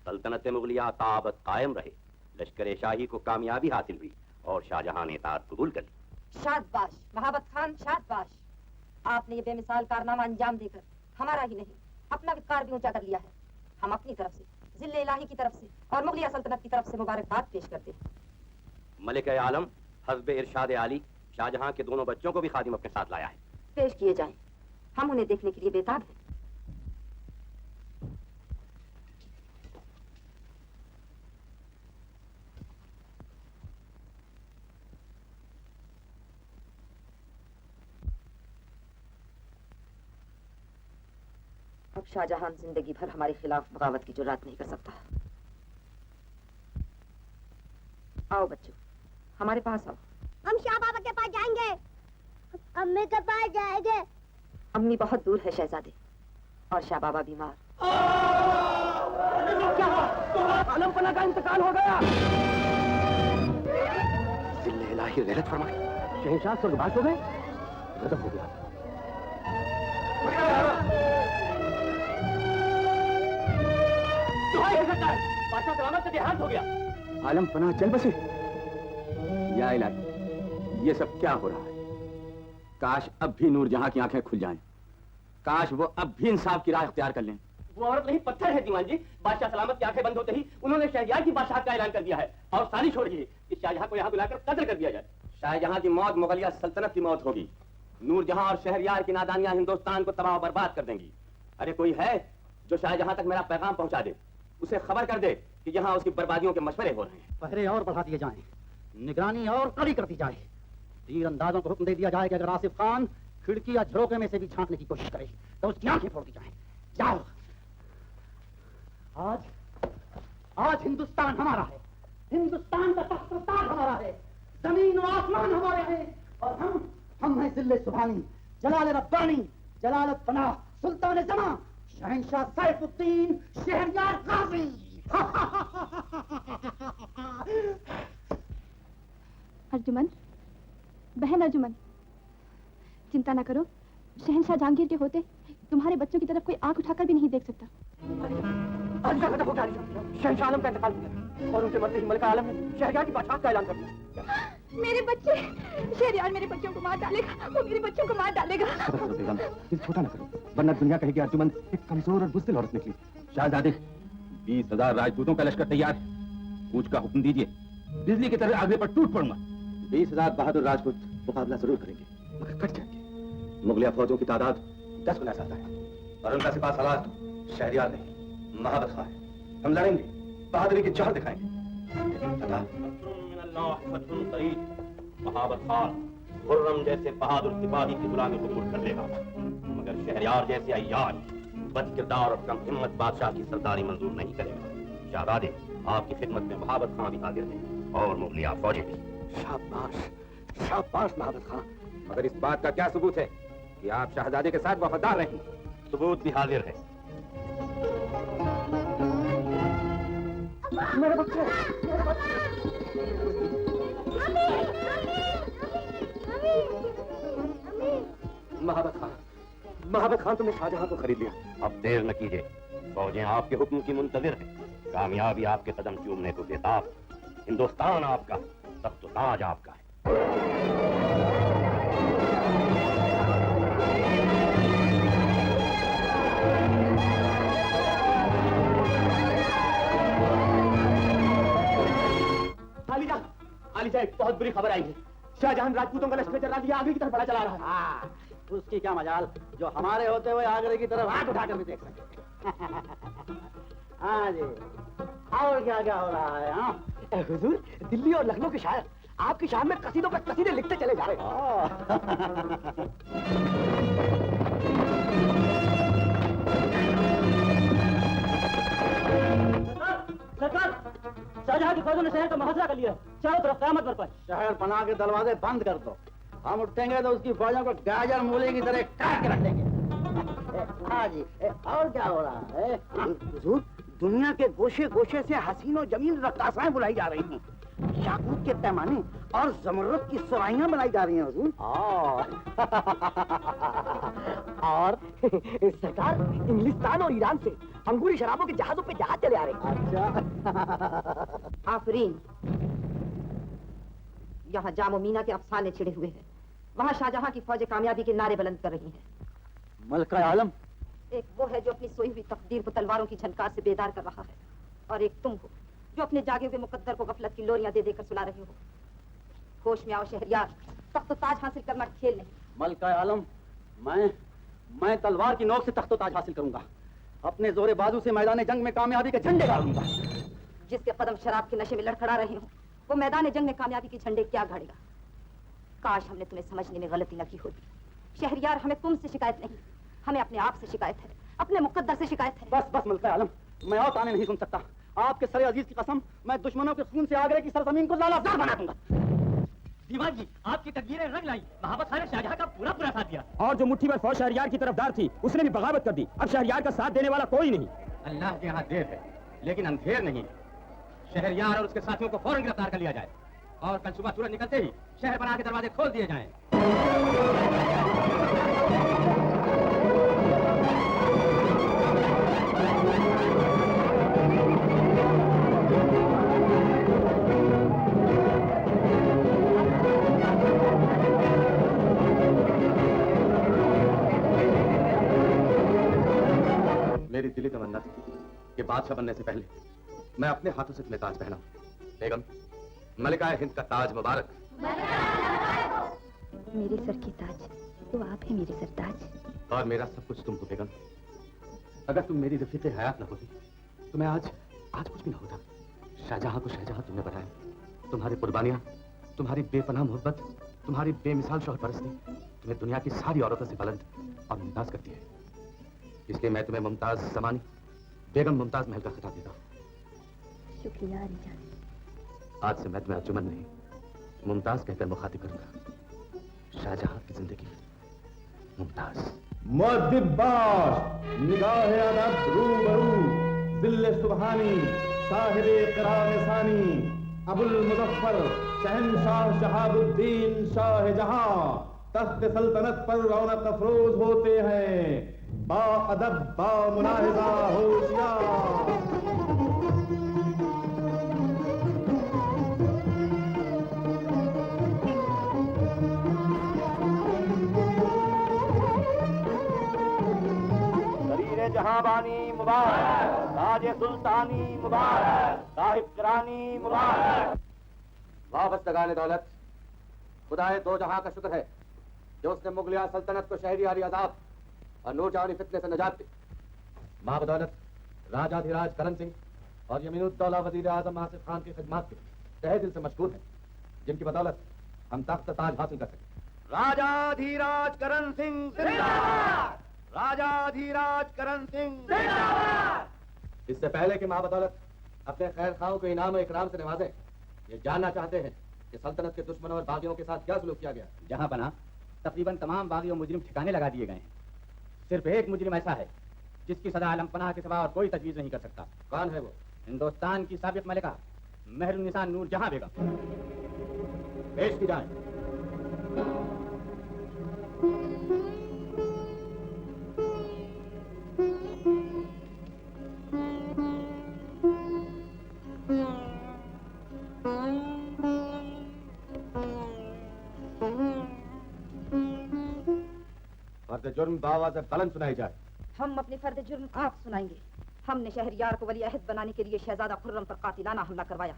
सल्तनत मुगलिया ताबत कायम रहे, लश्कर शाही को कामयाबी हासिल हुई और शाहजहां ने इताअत कबूल कर ली। शाबाश महाबत खान, शाबाश। आपने ये बेमिसाल कारनामा अंजाम देकर हमारा ही नहीं अपना विकार भी ऊंचा कर लिया है। हम अपनी तरफ से, जिले इलाही की तरफ से और मुगलिया सल्तनत की तरफ से मुबारकबाद पेश करते हैं। मलिक आलम हस्ब इरशाद आली शाहजहां के दोनों बच्चों को भी खादिम अपने साथ लाया है। पेश किए जाएं, हम उन्हें देखने के लिए बेताब हैं। अब शाहजहां जिंदगी भर हमारे खिलाफ बगावत की जुर्रात नहीं कर सकता। आओ बच्चों, हमारे पास आओ। हम शाह बाबा के पास जाएंगे। अम्मी के पास जाएंगे। अम्मी बहुत दूर है शहजादे, और शाह बाबा बीमार। क्या हुआ? आलम पना का इंतकाल हो गया। जिले इलाही गैरत फरमाए, शहंशाह स्वर्गवास हो गए। गजब हो गया। बादशाह सलामत से देहांत हो गया। आलम पनाह चल बसे। या इलाही, ये सब क्या हो रहा है? काश अब भी नूरजहां की आंखें खुल जाएं। काश वो अब भी इंसाफ की राह इख्तियार कर लें। वो औरत नहीं पत्थर है दीवान जी। बादशाह सलामत की आंखें बंद होते ही उन्होंने शहरयार की बादशाह का ऐलान कर दिया है और साजिश हो रही है कि शाहजहां को यहाँ बुलाकर कत्ल कर दिया जाए। शाहजहां की मौत मुगलिया सल्तनत की मौत होगी। नूरजहां और शहरयार की नादानियां हिंदुस्तान को तबाह बर्बाद कर देंगी। अरे कोई है जो शाहजहां तक मेरा पैगाम पहुंचा दे, उसे खबर कर दे कि यहाँ उसकी बर्बादियों के मशवरे हो रहे हैं। पहरे और बढ़ा दिए जाएं, निगरानी और कड़ी कर दी जाए। तीर अंदाजों को हुक्म दे दिया जाए कि अगर आसिफ खान खिड़की या झरोके में से भी झांकने की कोशिश करे तो उसकी आंखें फोड़ दी जाएं। जाओ। आज हिंदुस्तान हमारा है। हिंदुस्तान का तख्त-ओ-ताज हमारा है। जमीन और आसमान हमारे हैं और हम हैं जिले सुभानी, जलाल रब्बानी, जलालत पनाह, सुल्तान जमा, शहंशाह सैफुद्दीन, शहरयार गाजी। अर्जुमन, बहन अर्जुमन, चिंता ना करो। शहंशाह जहांगीर के होते तुम्हारे बच्चों की तरफ कोई आंख उठाकर भी नहीं देख सकता। शहंशाह आलम का इंतकाल हो गया और उनके मरते ही मलिका आलम ने शहरयार की बादशाह का ऐलान कर दिया। मेरे बच्चे, शहरयार मेरे बच्चों को मार डालेगा। वो मेरे बच्चों को मार डालेगा। दिल छोटा न करो, वरना दुनिया कहेगी अर्जुमंद एक कमजोर और बुज़दिल औरत निकली। शाहजादे, 20,000 राजपूतों का लश्कर तैयार। कूच का हुक्म दीजिए, बिजली की तरह आगे पर टूट पड़ूंगा। 20,000 बहादुर राजपूत मुकाबला जरूर करेंगे, मगर कट जाएंगे। मुगलिया फौजों की तादाद 10 गुना ज्यादा है और उनका सिपाह सलार शहरयार नहीं, महाबत खां है। हम लड़ेंगे, बहादुरी की जौहर दिखाएंगे। महाबत खान खुर्रम जैसे बहादुर सिपाही की गुलामी कबूल कर लेगा, मगर शहरयार जैसे अय्यार, बदकिरदार और कम हिम्मत बादशाह की सरदारी मंजूर नहीं करेगा। शहजादे, आपकी खिदमत में महाबत खां भी हाजिर है और मुगलिया फौजी भी। शाबाश, शाबाश महाबत खां। मगर इस बात का क्या सबूत है कि आप शहजादे के साथ वफादार रहें? सबूत भी हाजिर है। मेरे बच्चे, महाबत खान तुमने शाहजहां को खरीद लिया। अब देर न कीजिए, फौजें आपके हुक्म की मुंतजिर हैं। कामयाबी आपके कदम चूमने को बेताब। हिंदुस्तान आपका, तख्त ताज आपका है। आलीजा, एक बहुत बुरी खबर आई है। शाहजहां राजपूतों का लश्कर चला दिया, आगे की तरफ बड़ा चला रहा है। हाँ, उसकी क्या मजाल जो हमारे होते हुए आगरे की तरफ हाथ उठाकर भी देख सके। हाँ जी, और क्या क्या हो रहा है? हाँ हुजूर, दिल्ली और लखनऊ के शायर आपकी शान में कसीदों पर कसीदे लिखते चले जा रहे हैं। सरकार, शाहजहां की फौजों ने शहर का मुहासरा कर लिया। चारों तरफ क़यामत बरपा। शहर पनाह के दरवाजे बंद कर दो। हम उठेंगे तो उसकी फौजों को गाजर मूली की तरह काट के रख देंगे। हाँ जी, और क्या हो रहा है? हुजूर, दुनिया के गोशे गोशे से हसीन और जमीन रक्कासाएं बुलाई जा रही हैं। याकूत के पैमाने और जमर्रद की सुराहियां बनाई जा रही हैं हुजूर। और सरकार, इंग्लिस्तान और ईरान से अंगूरी शराबों के जहाजों पे जहाज चले आ रहे हैं। अच्छा। आफरीन, यहाँ जामो मीना के अफसाने छिड़े हुए हैं। वहाँ शाहजहां की फौजें कामयाबी के नारे बुलंद कर रही हैं। मलका आलम, एक वो है जो अपनी सोई हुई तकदीर को तलवारों की झनकार से बेदार कर रहा है, और एक तुम हो जो अपने जागे हुए मुकद्दर को गफलत की लोरियां दे देकर सुला रहे हो। होश में आओ शहरियार, तख्त ताज हासिल करना खेल नहीं। मलका आलम, मैं तलवार की नोक से तख्त ताज हासिल करूंगा। अपने जोरे बाजू से मैदान जंग में कामयाबी के झंडे गाड़ूंगा। जिसके कदम शराब के नशे में लड़खड़ा रहे हो, वो मैदान जंग में कामयाबी के झंडे क्या गाड़ेगा? काश हमने तुम्हें समझने में गलती न की होती। शहरियार, हमें तुमसे शिकायत नहीं, हमें अपने आप से शिकायत है, अपने मुकद्दर से शिकायत है। बस मलका आलम, मैं और ताने नहीं सुन सकता। आपके सरे अजीज की कसम, मैं दुश्मनों के खून से आगरे की सरजमीन को लालाजार बना दूंगा। दीवान जी, आपकी तकदीरें रंग लाई। महाबत खान ने शाहजहां का पूरा साथ दिया। और जो मुट्ठी भर फौज शहरयार की तरफदार थी, उसने भी बगावत कर दी। अब शहरयार का साथ देने वाला कोई नहीं। अल्लाह के यहाँ देर है, लेकिन अंधेर नहीं। शहरयार और उसके साथियों को फौरन गिरफ्तार कर लिया जाए, और कल सुबह सूरज निकलते ही शहर बना के दरवाजे खोल दिए जाएं। मेरी दिली तमन्ना थी कि बादशाह बनने से पहले मैं अपने हाथों से तुम्हें ताज पहनाऊं। बेगम, मलिकाए हिंद का ताज मुबारक। मेरे सर की ताज तो आप है मेरे सरताज। और मेरा सब कुछ तुम हो बेगम। अगर तुम मेरी रफीक हयात न होती तो मैं आज कुछ भी न होता। शाहजहां को शाहजहां तुमने बताया। तुम्हारी कुर्बानियां, तुम्हारी बेपनाह मोहब्बत, तुम्हारी बेमिसाल शौहर परस्ती तुम्हें दुनिया की सारी औरतों से बुलंद और मुमताज करती है। इसलिए मैं तुम्हें मुमताज जमानी, बेगम मुमताज महल का खिताब देता हूँ। शुक्रिया अलीजान। आज से मैं तुम्हें अंजुमन नहीं, मुमताज कहकर मुखातिब करूंगा। शाहजहां की जिंदगी मुमताज। मुअद्दिबाश, निगाहे अदब रूबरू, दिल सुबहानी, साहिबे क़रार सानी, अबुल मुज़फ़्फ़र, शहंशाह शहाबुद्दीन शाहजहां, तख्त सल्तनत पर रौनक अफरोज होते हैं। बा अदब, बा मुलाहिज़ा, होशियार। जहांबानी मुबारक, ताज सुल्तानी मुबारक, साहिब करानी मुबारक। वाबस्तगान दौलत, खुदाए दो जहां का शुक्र है जो उसने मुगलिया सल्तनत को शहरियारी अदाब और नूरजहानी फितने से निजात दी। मां बदौलत राजाधिराज करण सिंह और यमीनुद्दौला वजीर आजम आसिफ खान की खिदमत के तहे दिल से मशकूर है, जिनकी बदौलत हम तख्त ताज हासिल कर सके। राजाधिराज करण सिंह जिंदाबाद, राजाधिराज करण सिंह जिंदाबाद। इससे पहले कि मां बदौलत अपने खैर खाओं को इनाम और इकराम से नवाजें, ये जानना चाहते हैं कि सल्तनत के दुश्मनों और बागियों के साथ क्या सलूक किया गया। जहां बना तकरीबन तमाम बागी और मुजरिम ठिकाने लगा दिए गए हैं। सिर्फ एक मुजरिम ऐसा है जिसकी सजा आलम पनाह के सिवा और कोई तजवीज नहीं कर सकता। कौन है वो? हिंदुस्तान की साबिक मलिका मेहरुन्निसा नूरजहां बेगम। पेश की जाए। फर्द जुर्म बावाज़ बुलंद सुनाई जाए। हम अपने फर्द जुर्म आप सुनाएंगे। हमने शहरयार को वली अहद बनाने के लिए शहजादा खुर्रम पर कातिलाना हमला करवाया।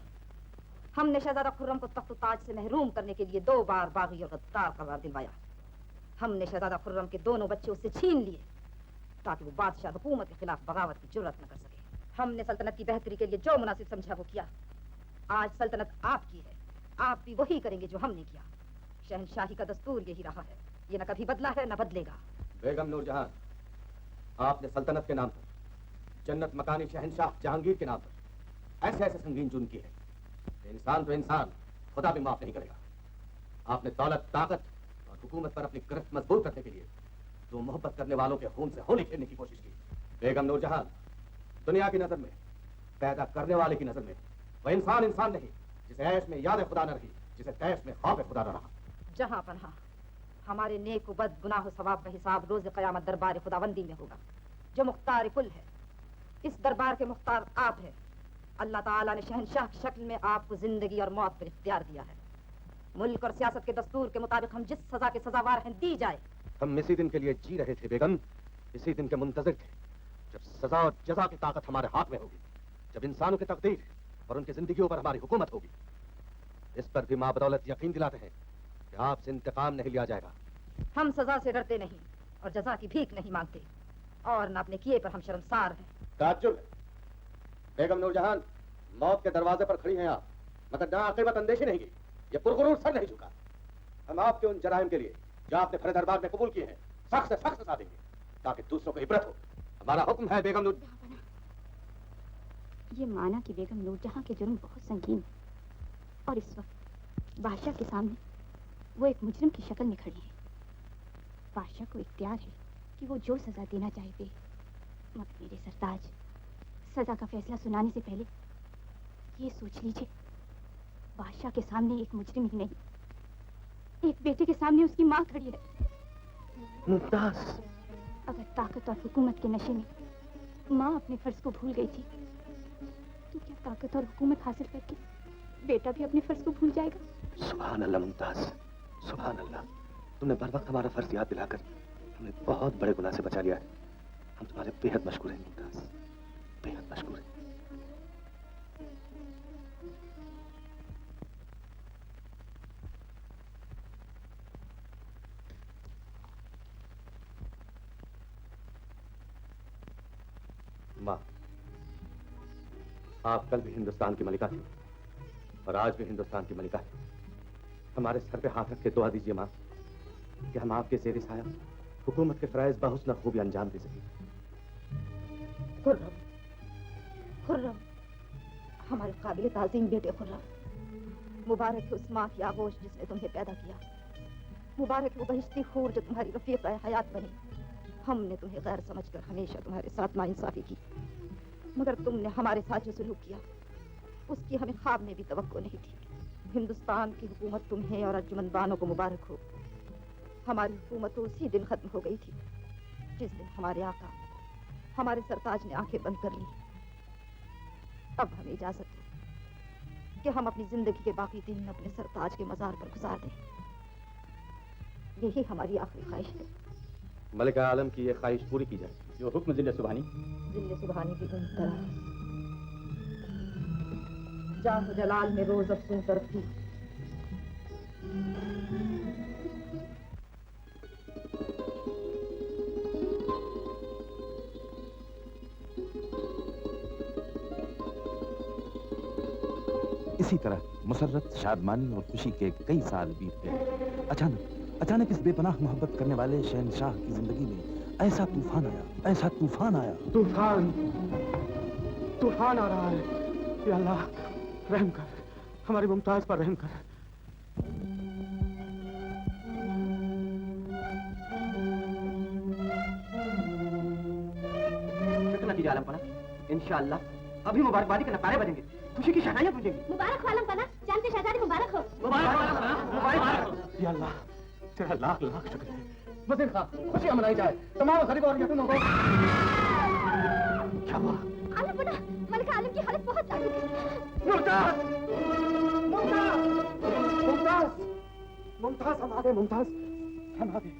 हमने शहजादा खुर्रम को तख्त ताज से महरूम करने के लिए 2 बार बागी और गद्दार करार दिलवाया। हमने शहजादा खुर्रम के दोनों बच्चे उससे छीन लिए ताकि वो बादशाह हुकूमत के खिलाफ बगावत की जुर्रत न कर सके। हमने सल्तनत की बेहतरी के लिए जो मुनासिब समझा वो किया। आज सल्तनत आपकी है, आप भी वही करेंगे जो हमने किया। शहनशाही का दस्तूर यही रहा है, ये न कभी बदला है न बदलेगा। बेगम नूरजहां, आपने सल्तनत के नाम पर, जन्नत मकानी शहनशाह जहांगीर के नाम पर ऐसे ऐसे संगीन जुर्म किए हैं। इंसान तो इंसान, खुदा भी माफ नहीं करेगा। आपने दौलत, ताकत और हुकूमत पर अपनी गिरफ्त मजबूत करने के लिए दो मोहब्बत करने वालों के खून से होली खेलने की कोशिश की। बेगम नूरजहां, दुनिया की नजर में, पैदा करने वाले की नजर में वह इंसान इंसान नहीं जिसे ऐश में याद खुदा न रही, जिसे तैश में खौफ खुदा न रहा। जहां पन्हा हमारे नेक बद गुनाह सवाब का हिसाब रोज क़यामत दरबार खुदाबंदी में होगा, जो मुख्तार कुल है। इस दरबार के मुख्तार आप हैं। अल्लाह ताला ने शहनशाह की शक्ल में आपको जिंदगी और मौत पर इख्तियार दिया है। मुल्क और सियासत के दस्तूर के मुताबिक हम जिस सजा के सजावार हैं दी जाए। हम इसी दिन के लिए जी रहे थे बेगम, इसी दिन के मुंतज़िर थे जब सजा और जजा की ताकत हमारे हाथ में होगी, जब इंसानों की तकदीर और उनकी जिंदगियों पर हमारी हुकूमत होगी। इस पर भी मां बदौलत यकीन दिलाते हैं कि आपसे इंतकाम नहीं लिया जाएगा। हम सजा से डरते नहीं और जजा की भीख नहीं मांगते, और न अपने किए पर हम शर्मसार हैं। ताज्जुब है। बेगम नूरजहां, मौत के दरवाजे पर खड़ी हैं आप, मगर ना आखिरत अंदेशी नहीं की, ये पुरगुरूर सर नहीं झुका। हम आपके उन जराइम के लिए जो आपने खड़े दरबार में कबूल किए हैं सख्त से सख्त सजा देंगे, ताकि दूसरों को इबरत हो। हमारा हुक्म है बेगम नूर। ये माना कि बेगम नूरजहां के जुर्म बहुत संगीन है और इस वक्त बादशाह के सामने वो एक मुजरिम की शक्ल में खड़ी है। बादशाह को इख्तियार है कि वो जो सजा देना चाहे दे, मगर मेरे सरताज, सजा का फैसला सुनाने से पहले ये सोच लीजिए, बादशाह के सामने एक मुजरिम ही नहीं, एक बेटे के सामने उसकी माँ खड़ी है। मुमताज, अगर ताकत और हुकूमत के नशे में माँ अपने फर्ज को भूल गई थी, तो क्या ताकत और हुकूमत हासिल करके बेटा भी अपने फर्ज को भूल जाएगा? सुभान अल्लाह मुमताज, सुभान अल्लाह। तुमने बर वक्त हमारा फर्ज याद दिलाकर हमें बहुत बड़े गुनाह से बचा लिया है। हम तुम्हारे बेहद मशकूर हैं मुमताज, बेहद मशकूर हैं। माँ, आप कल भी हिंदुस्तान की मलिका थी और आज भी हिंदुस्तान की मलिका है। हमारे सर पे हाथ रख के दुआ दीजिए माँ कि हम आपके ज़ेरे साया हुकूमत के फराइज बहुस्न खूबी अंजाम दे सकें। खुर्रम, खुर्रम, हमारे काबिल ताज़ीम बेटे खुर्रम, मुबारक है उस माँ की आगोश जिसने तुम्हें पैदा किया। मुबारक है वो बहिश्ती खूर जो तुम्हारी रफीक़ हयात बनी। हमने तुम्हें गैर समझकर हमेशा तुम्हारे साथ नाइंसाफी की, मगर तुमने हमारे साथ जो सलूक किया उसकी हमें ख्वाब में भी तवक्को नहीं थी। हिंदुस्तान की हुकूमत तुम्हें और अंजुमन बानो को मुबारक हो। हमारी हुकूमत तो उसी दिन खत्म हो गई थी जिस दिन हमारे आका, हमारे सरताज ने आंखें बंद कर ली। अब हमें इजाजत है कि हम अपनी जिंदगी के बाकी दिन अपने सरताज के मजार पर गुजार दें। यही हमारी आखिरी ख्वाहिश है। मलिका आलम की ये ख्वाहिश पूरी की जाए। जो हुक्म जिले सुबहानी। जिले सुबहानी की तरह जाह जलाल में रोज अफसूं करती। इसी तरह मुसर्रत, शादमानी और खुशी के कई साल बीत गए। अचानक इस बेपनाह मोहब्बत करने वाले शहनशाह की जिंदगी में ऐसा तूफान आया, ऐसा तूफान आया। तूफान आ रहा है। या अल्लाह, रहम कर, हमारी मुमताज पर रहम कर। कीजिए आलम पना, इंशाअल्लाह अभी मुबारकबादी के नकारे बजेंगे, खुशी की शहनाइयां गूंजेंगी। मुबारक हो आलम पना, जान के शहजादी मुबारक हो। मुबारक। या अल्लाह, तेरा लाख लाख शुक्र है। वज़ीर खां, खुशियां मनाई जाए, तमाम गरीब और यतीमों को। क्या हुआ? आलम पना, मलिका आलम की हालत बहुत नाजुक है। मुमताज! मुमताज! मुमताज! मुमताज हम आ गए, मुमताज हम आ गए।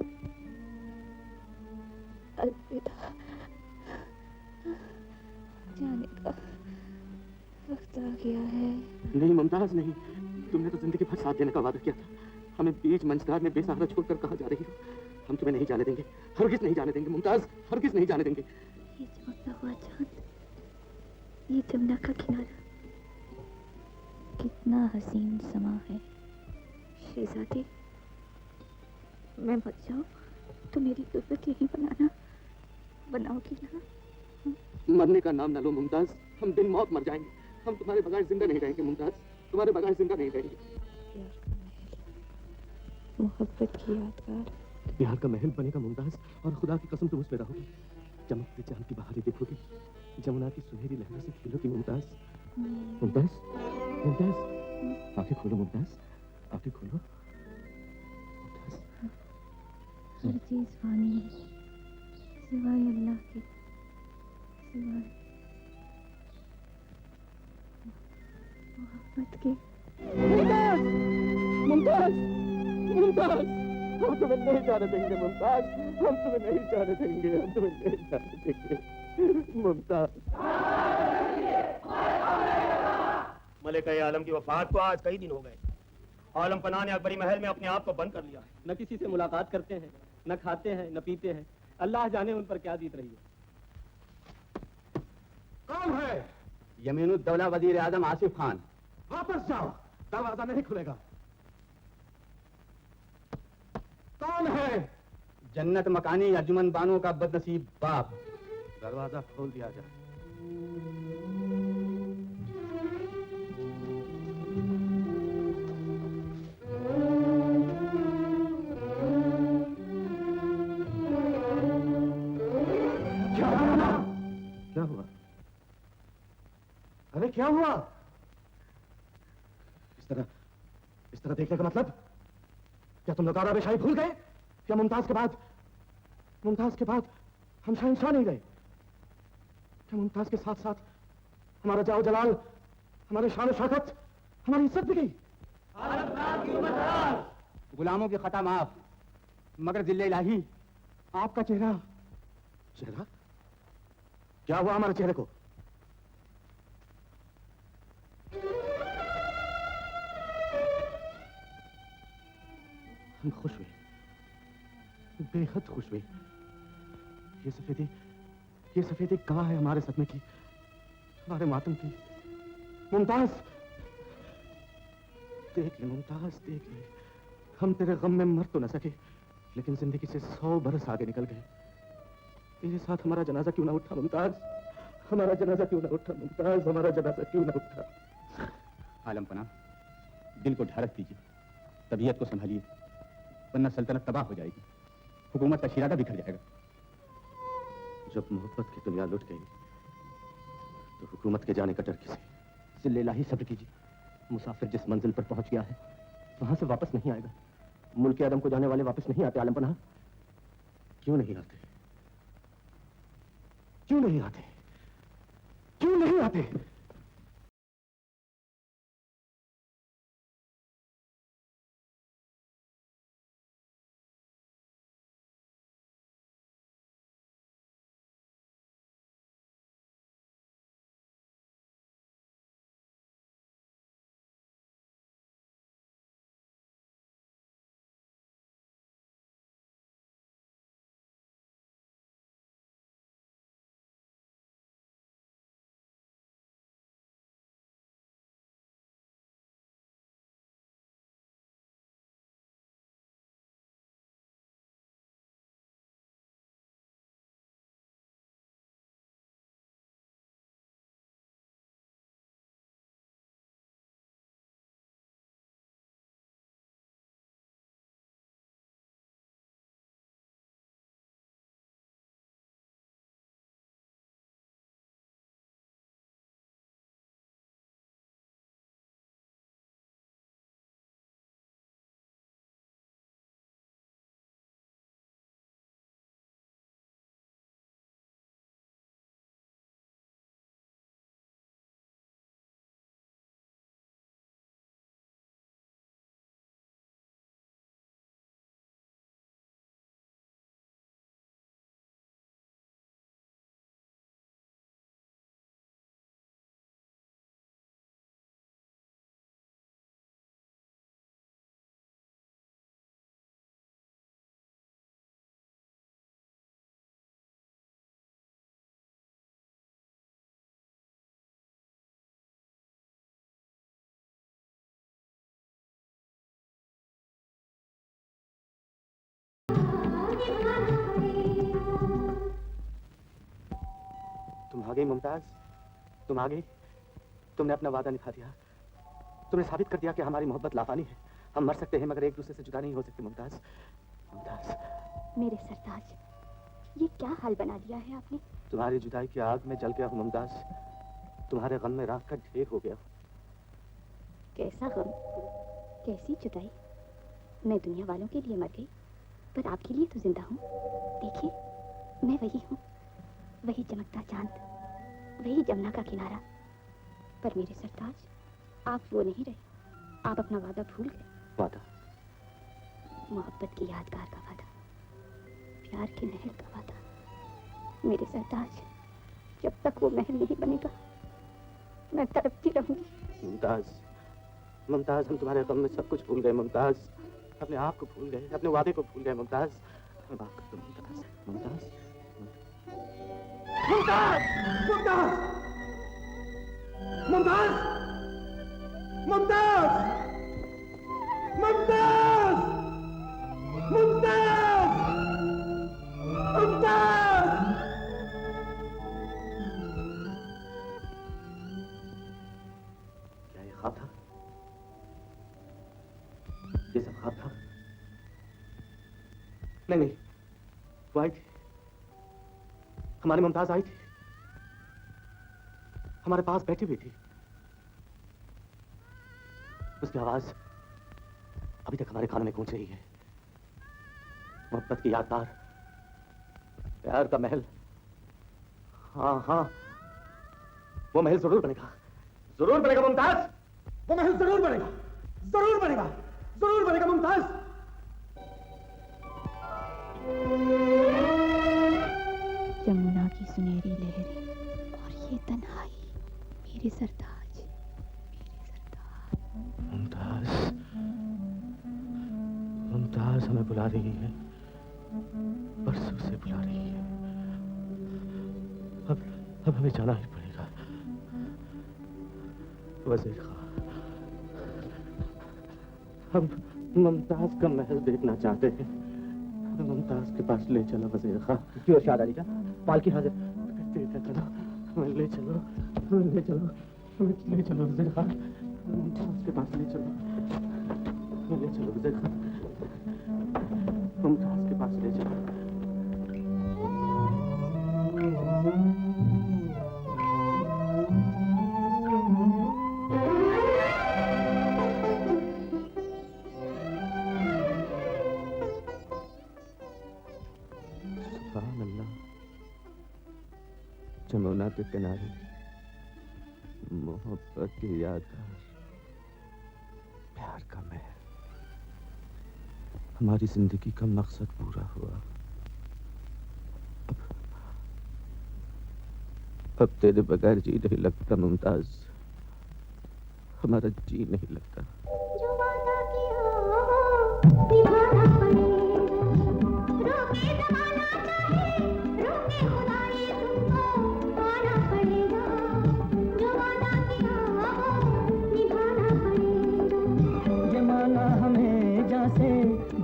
अलविदा, जाने का वक्त आ गया है। नहीं मुमताज नहीं, तुमने तो जिंदगी भर साथ देने का वादा किया था। हमें बीच मंचदार में बेसहारा छोड़कर कहाँ जा रही हो? हम तुम्हें नहीं जाने देंगे, हरगिज नहीं जाने देंगे मुमताज, हरगिज नहीं जाने देंगे। ये चमकता हुआ चांद, ये जमुना का किनारा, कितना हसीन समा है। शहजादी, मैं मर जाऊं तो मेरी गुर्बत यहीं बनाओगी ना? मरने का नाम न लो मुमताज, हम दिन मौत मर जाएंगे। हम तुम्हारे बगैर जिंदा नहीं रहेंगे मुमताज, तुम्हारे बगैर जिंदा नहीं रहेंगे। मोहब्बत की यादगार, प्यार का महल बनेगा मुमताज, और खुदा की कसम तुम उसमें रहोगी। चमकते चांद की बहारें देखोगी, जमुना की सुनहरी लहरों से खेलोगी मुमताज। मुमताज, मुमताज, आंखें खोलो मुमताज, आंखें खोलो। हर चीज फानी है सिवाय अल्लाह के, सिवाय मोहब्बत के। मुमताज, मुमताज, मुमताज, हम तुम्हें नहीं जाने देंगे मुमताज, हम तुम्हें नहीं जाने देंगे, हम तुम्हें नहीं जाने देंगे मुमताज। मलिका आलम की वफात को आज कई दिन हो गए। आलम पनाह ने अकबरी महल में अपने आप को बंद कर लिया है। न किसी से मुलाकात करते हैं, न खाते हैं, न पीते हैं। अल्लाह जाने उन पर क्या बीत रही है। कौन है? यमीनुद्दौला वजीर आजम आसिफ खान। वापस जाओ, दरवाजा नहीं खुलेगा। कौन है? जन्नत मकानी अर्जुमन बानो का बदनसीब बाप। दरवाजा खोल दिया जाए। क्या हुआ? अरे क्या हुआ? इस तरह देखने का मतलब? क्या तुम लोग आराबेशाही भूल गए? क्या मुमताज के बाद हम शहंशाह नहीं गए? क्या मुमताज के साथ साथ हमारा जाओ जलाल, हमारे शान शौकत, हमारी इज्जत भी गई? गुलामों की खता माफ, मगर जिल्ले इलाही आपका चेहरा क्या हुआ हमारे चेहरे को? हम खुश हुए, बेहद खुश हुए। ये सफेदी कहाँ है हमारे सदमे की, हमारे मातम की? मुमताज, देख ले मुमताज, देख ले। हम तेरे गम में मर तो न सके, लेकिन जिंदगी से 100 बरस आगे निकल गए। तेरे साथ हमारा जनाजा क्यों ना उठा मुमताज? हमारा जनाजा क्यों ना उठा मुमताज? हमारा जनाजा क्यों ना उठा? आलम पना, दिल को ढारक दीजिए, तबीयत को संभालिए, वरना सल्तनत तबाह हो जाएगी, हुकूमत का शिरादा बिखर जाएगा। जब मोहब्बत की दुनिया लुट गई तो हुकूमत के जाने का डर किसे? जिल्ले इलाही सब्र कीजिए। मुसाफिर जिस मंजिल पर पहुंच गया है वहां से वापस नहीं आएगा। मुल्क आदम को जाने वाले वापस नहीं आते आलम पनाह। क्यों नहीं आते? क्यों नहीं आते? क्यों नहीं आते? तुम आ गई मुमताज, तुम आ गई। तुमने अपना वादा निभा दिया। तुमने साबित कर दिया कि हमारी मोहब्बत लाफानी है। हम मर सकते हैं मगर एक दूसरे से जुदा नहीं हो सकते मुमताज। मुमताज मेरे सरताज, ये क्या हाल बना दिया है आपने? तुम्हारी जुदाई की आग में जल गया हूँ मुमताज। तुम्हारे गम में राख का ढेर हो गया। कैसा गम, कैसी जुदाई? मैं दुनिया वालों के लिए मर गई, पर आपके लिए तो जिंदा हूँ। देखिए, मैं वही हूँ, वही चमकता चांद, वही जमुना का किनारा। पर मेरे सरताज, आप वो नहीं रहे। आप अपना वादा भूल गए। वादा? मोहब्बत की यादगार का वादा, प्यार के महल का वादा। मेरे सरताज, जब तक वो महल नहीं बनेगा, मैं तड़पती रहूंगी। मुमताज, मुमताज, हम तुम्हारे गम में सब कुछ भूल गए मुमताज। अपने आप को भूल गए, अपने वादे को भूल गए मुमताज। हमें माफ कर दो मुमताज। मुमताज, मुमताज, मुमताज, मुमताज, मुमताज, मुमताज, मुमताज, मुमताज। क्या ये ख्वाब था? ये सब ख्वाब था? नहीं नहीं, वो आई थी, हमारी मुमताज आई थी, हमारे पास बैठी हुई थी। उसकी आवाज अभी तक हमारे कानों में गूंज रही है। मोहब्बत की यादगार, प्यार का महल। हाँ हाँ, वो महल जरूर बनेगा, जरूर बनेगा मुमताज। वो महल जरूर बनेगा, जरूर बनेगा, जरूर बनेगा मुमताज। यमुना की सुनहरी लहरें और ये तन्हाई, मेरे सरताज, मेरे सरताज। मुमताज, मुमताज हमें बुला रही है, बरसों से बुला रही है। अब हमें जाना ही पड़ेगा। वज़ीर खां, हम मुमताज का महल देखना चाहते हैं। हमें मुमताज के पास ले चलो वज़ीर खां। क्यों शाद अली जान, पालकी हाजिर। देखा करो, हमें ले चलो, हमें ले चलो, हमें ले चलो वज़ीर खां। मुमताज के पास ले चलो, हमें ले चलो वज़ीर खां। मुमताज के पास ले चलो। सुभान अल्लाह, जमुना के किनारे मोहब्बत की यादगार, प्यार का महल। हमारी जिंदगी का मकसद पूरा हुआ। अब तेरे बगैर जी नहीं लगता मुमताज, हमारा जी नहीं लगता।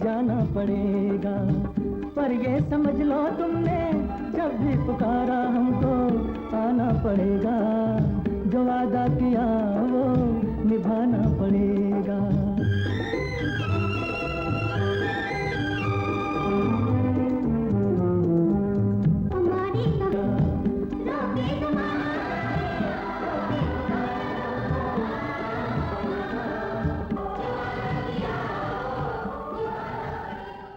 जाना पड़ेगा, पर ये समझ लो तुमने जब भी पुकारा हमको आना पड़ेगा। जो वादा किया वो निभाना पड़ेगा।